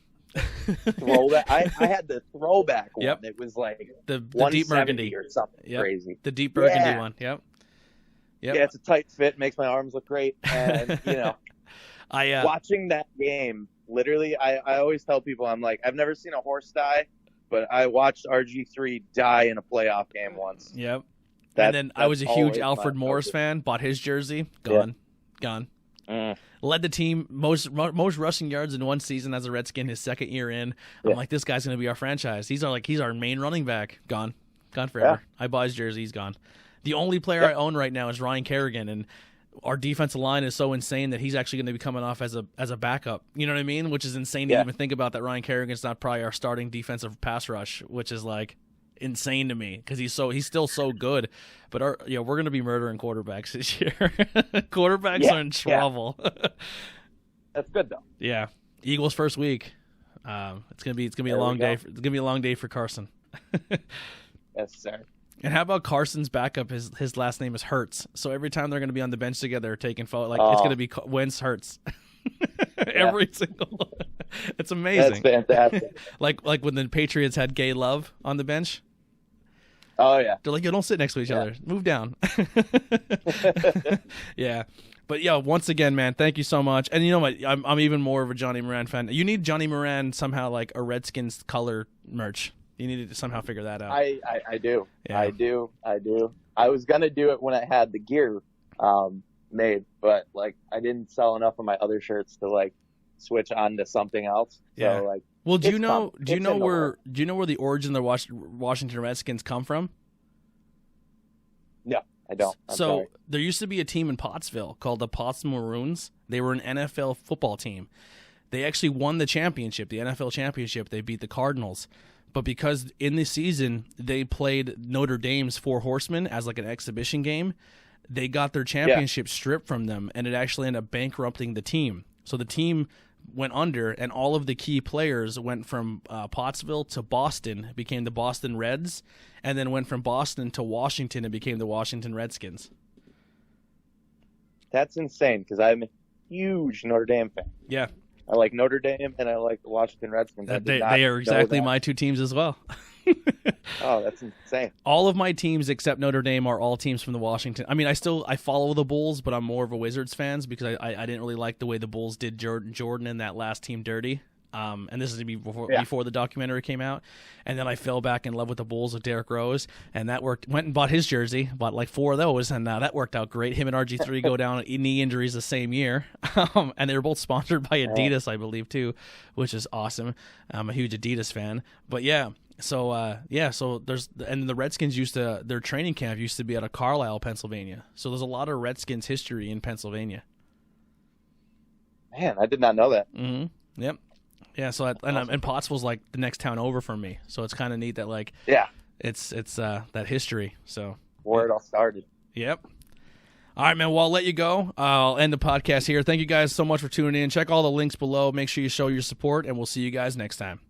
Throwback. I had the throwback one. Yep. It was like the deep burgundy or something crazy. The deep burgundy one. Yep. Yeah, it's a tight fit. Makes my arms look great. And watching that game. Literally, I always tell people, I'm like, I've never seen a horse die, but I watched RG3 die in a playoff game once. Yep. And then I was a huge Alfred Morris fan, bought his jersey, gone. Led the team, most rushing yards in one season as a Redskin, his second year in. I'm like, this guy's going to be our franchise. He's our main running back. Gone forever. I buy his jersey, he's gone. The only player I own right now is Ryan Kerrigan, and our defensive line is so insane that he's actually going to be coming off as a backup. You know what I mean? Which is insane to even think about, that Ryan Kerrigan's not probably our starting defensive pass rush, which is like insane to me because he's still so good. But we're going to be murdering quarterbacks this year. Quarterbacks are in trouble. That's good though. Yeah, Eagles first week. It's gonna be a long day. It's gonna be a long day for Carson. Yes, sir. And how about Carson's backup? His last name is Hurts. So every time they're going to be on the bench together taking photos, it's going to be Wentz Hurts. Every single. It's amazing. That's fantastic. like when the Patriots had Gay Love on the bench. Oh yeah. They're like, yo, don't sit next to each other. Move down. Yeah. But yeah, once again, man, thank you so much. And you know what? I'm even more of a Johnny Moran fan. You need Johnny Moran somehow, like a Redskins color merch. You need to somehow figure that out. I do. Yeah. I do. I was gonna do it when I had the gear made, but like I didn't sell enough of my other shirts to like switch on to something else. Yeah. So like, well, do you know where the origin of the Washington Redskins come from? No, I don't. I'm sorry. There used to be a team in Pottsville called the Pottsville Maroons. They were an NFL football team. They actually won the championship, the NFL championship. They beat the Cardinals. But because in this season they played Notre Dame's Four Horsemen as like an exhibition game, they got their championship stripped from them, and it actually ended up bankrupting the team. So the team went under, and all of the key players went from Pottsville to Boston, became the Boston Reds, and then went from Boston to Washington and became the Washington Redskins. That's insane because I'm a huge Notre Dame fan. Yeah. I like Notre Dame and I like the Washington Redskins. They are exactly my 2 teams as well. Oh, that's insane. All of my teams except Notre Dame are all teams from the Washington. I mean, I follow the Bulls, but I'm more of a Wizards fans because I didn't really like the way the Bulls did Jordan and that last team dirty. And this is before Yeah. before the documentary came out. And then I fell back in love with the Bulls of Derrick Rose, and that worked. Went and bought his jersey, bought like 4 of those, and that worked out great. Him and RG3 go down knee injuries the same year, and they were both sponsored by Adidas, I believe, too, which is awesome. I'm a huge Adidas fan, but yeah. So so there's, and the Redskins their training camp used to be out of Carlisle, Pennsylvania. So there's a lot of Redskins history in Pennsylvania. Man, I did not know that. Mm-hmm. Yep. Yeah. So and Pottsville's like the next town over from me. So it's kind of neat that like it's that history. So where it all started. Yep. All right, man. Well, I'll let you go. I'll end the podcast here. Thank you guys so much for tuning in. Check all the links below. Make sure you show your support, and we'll see you guys next time.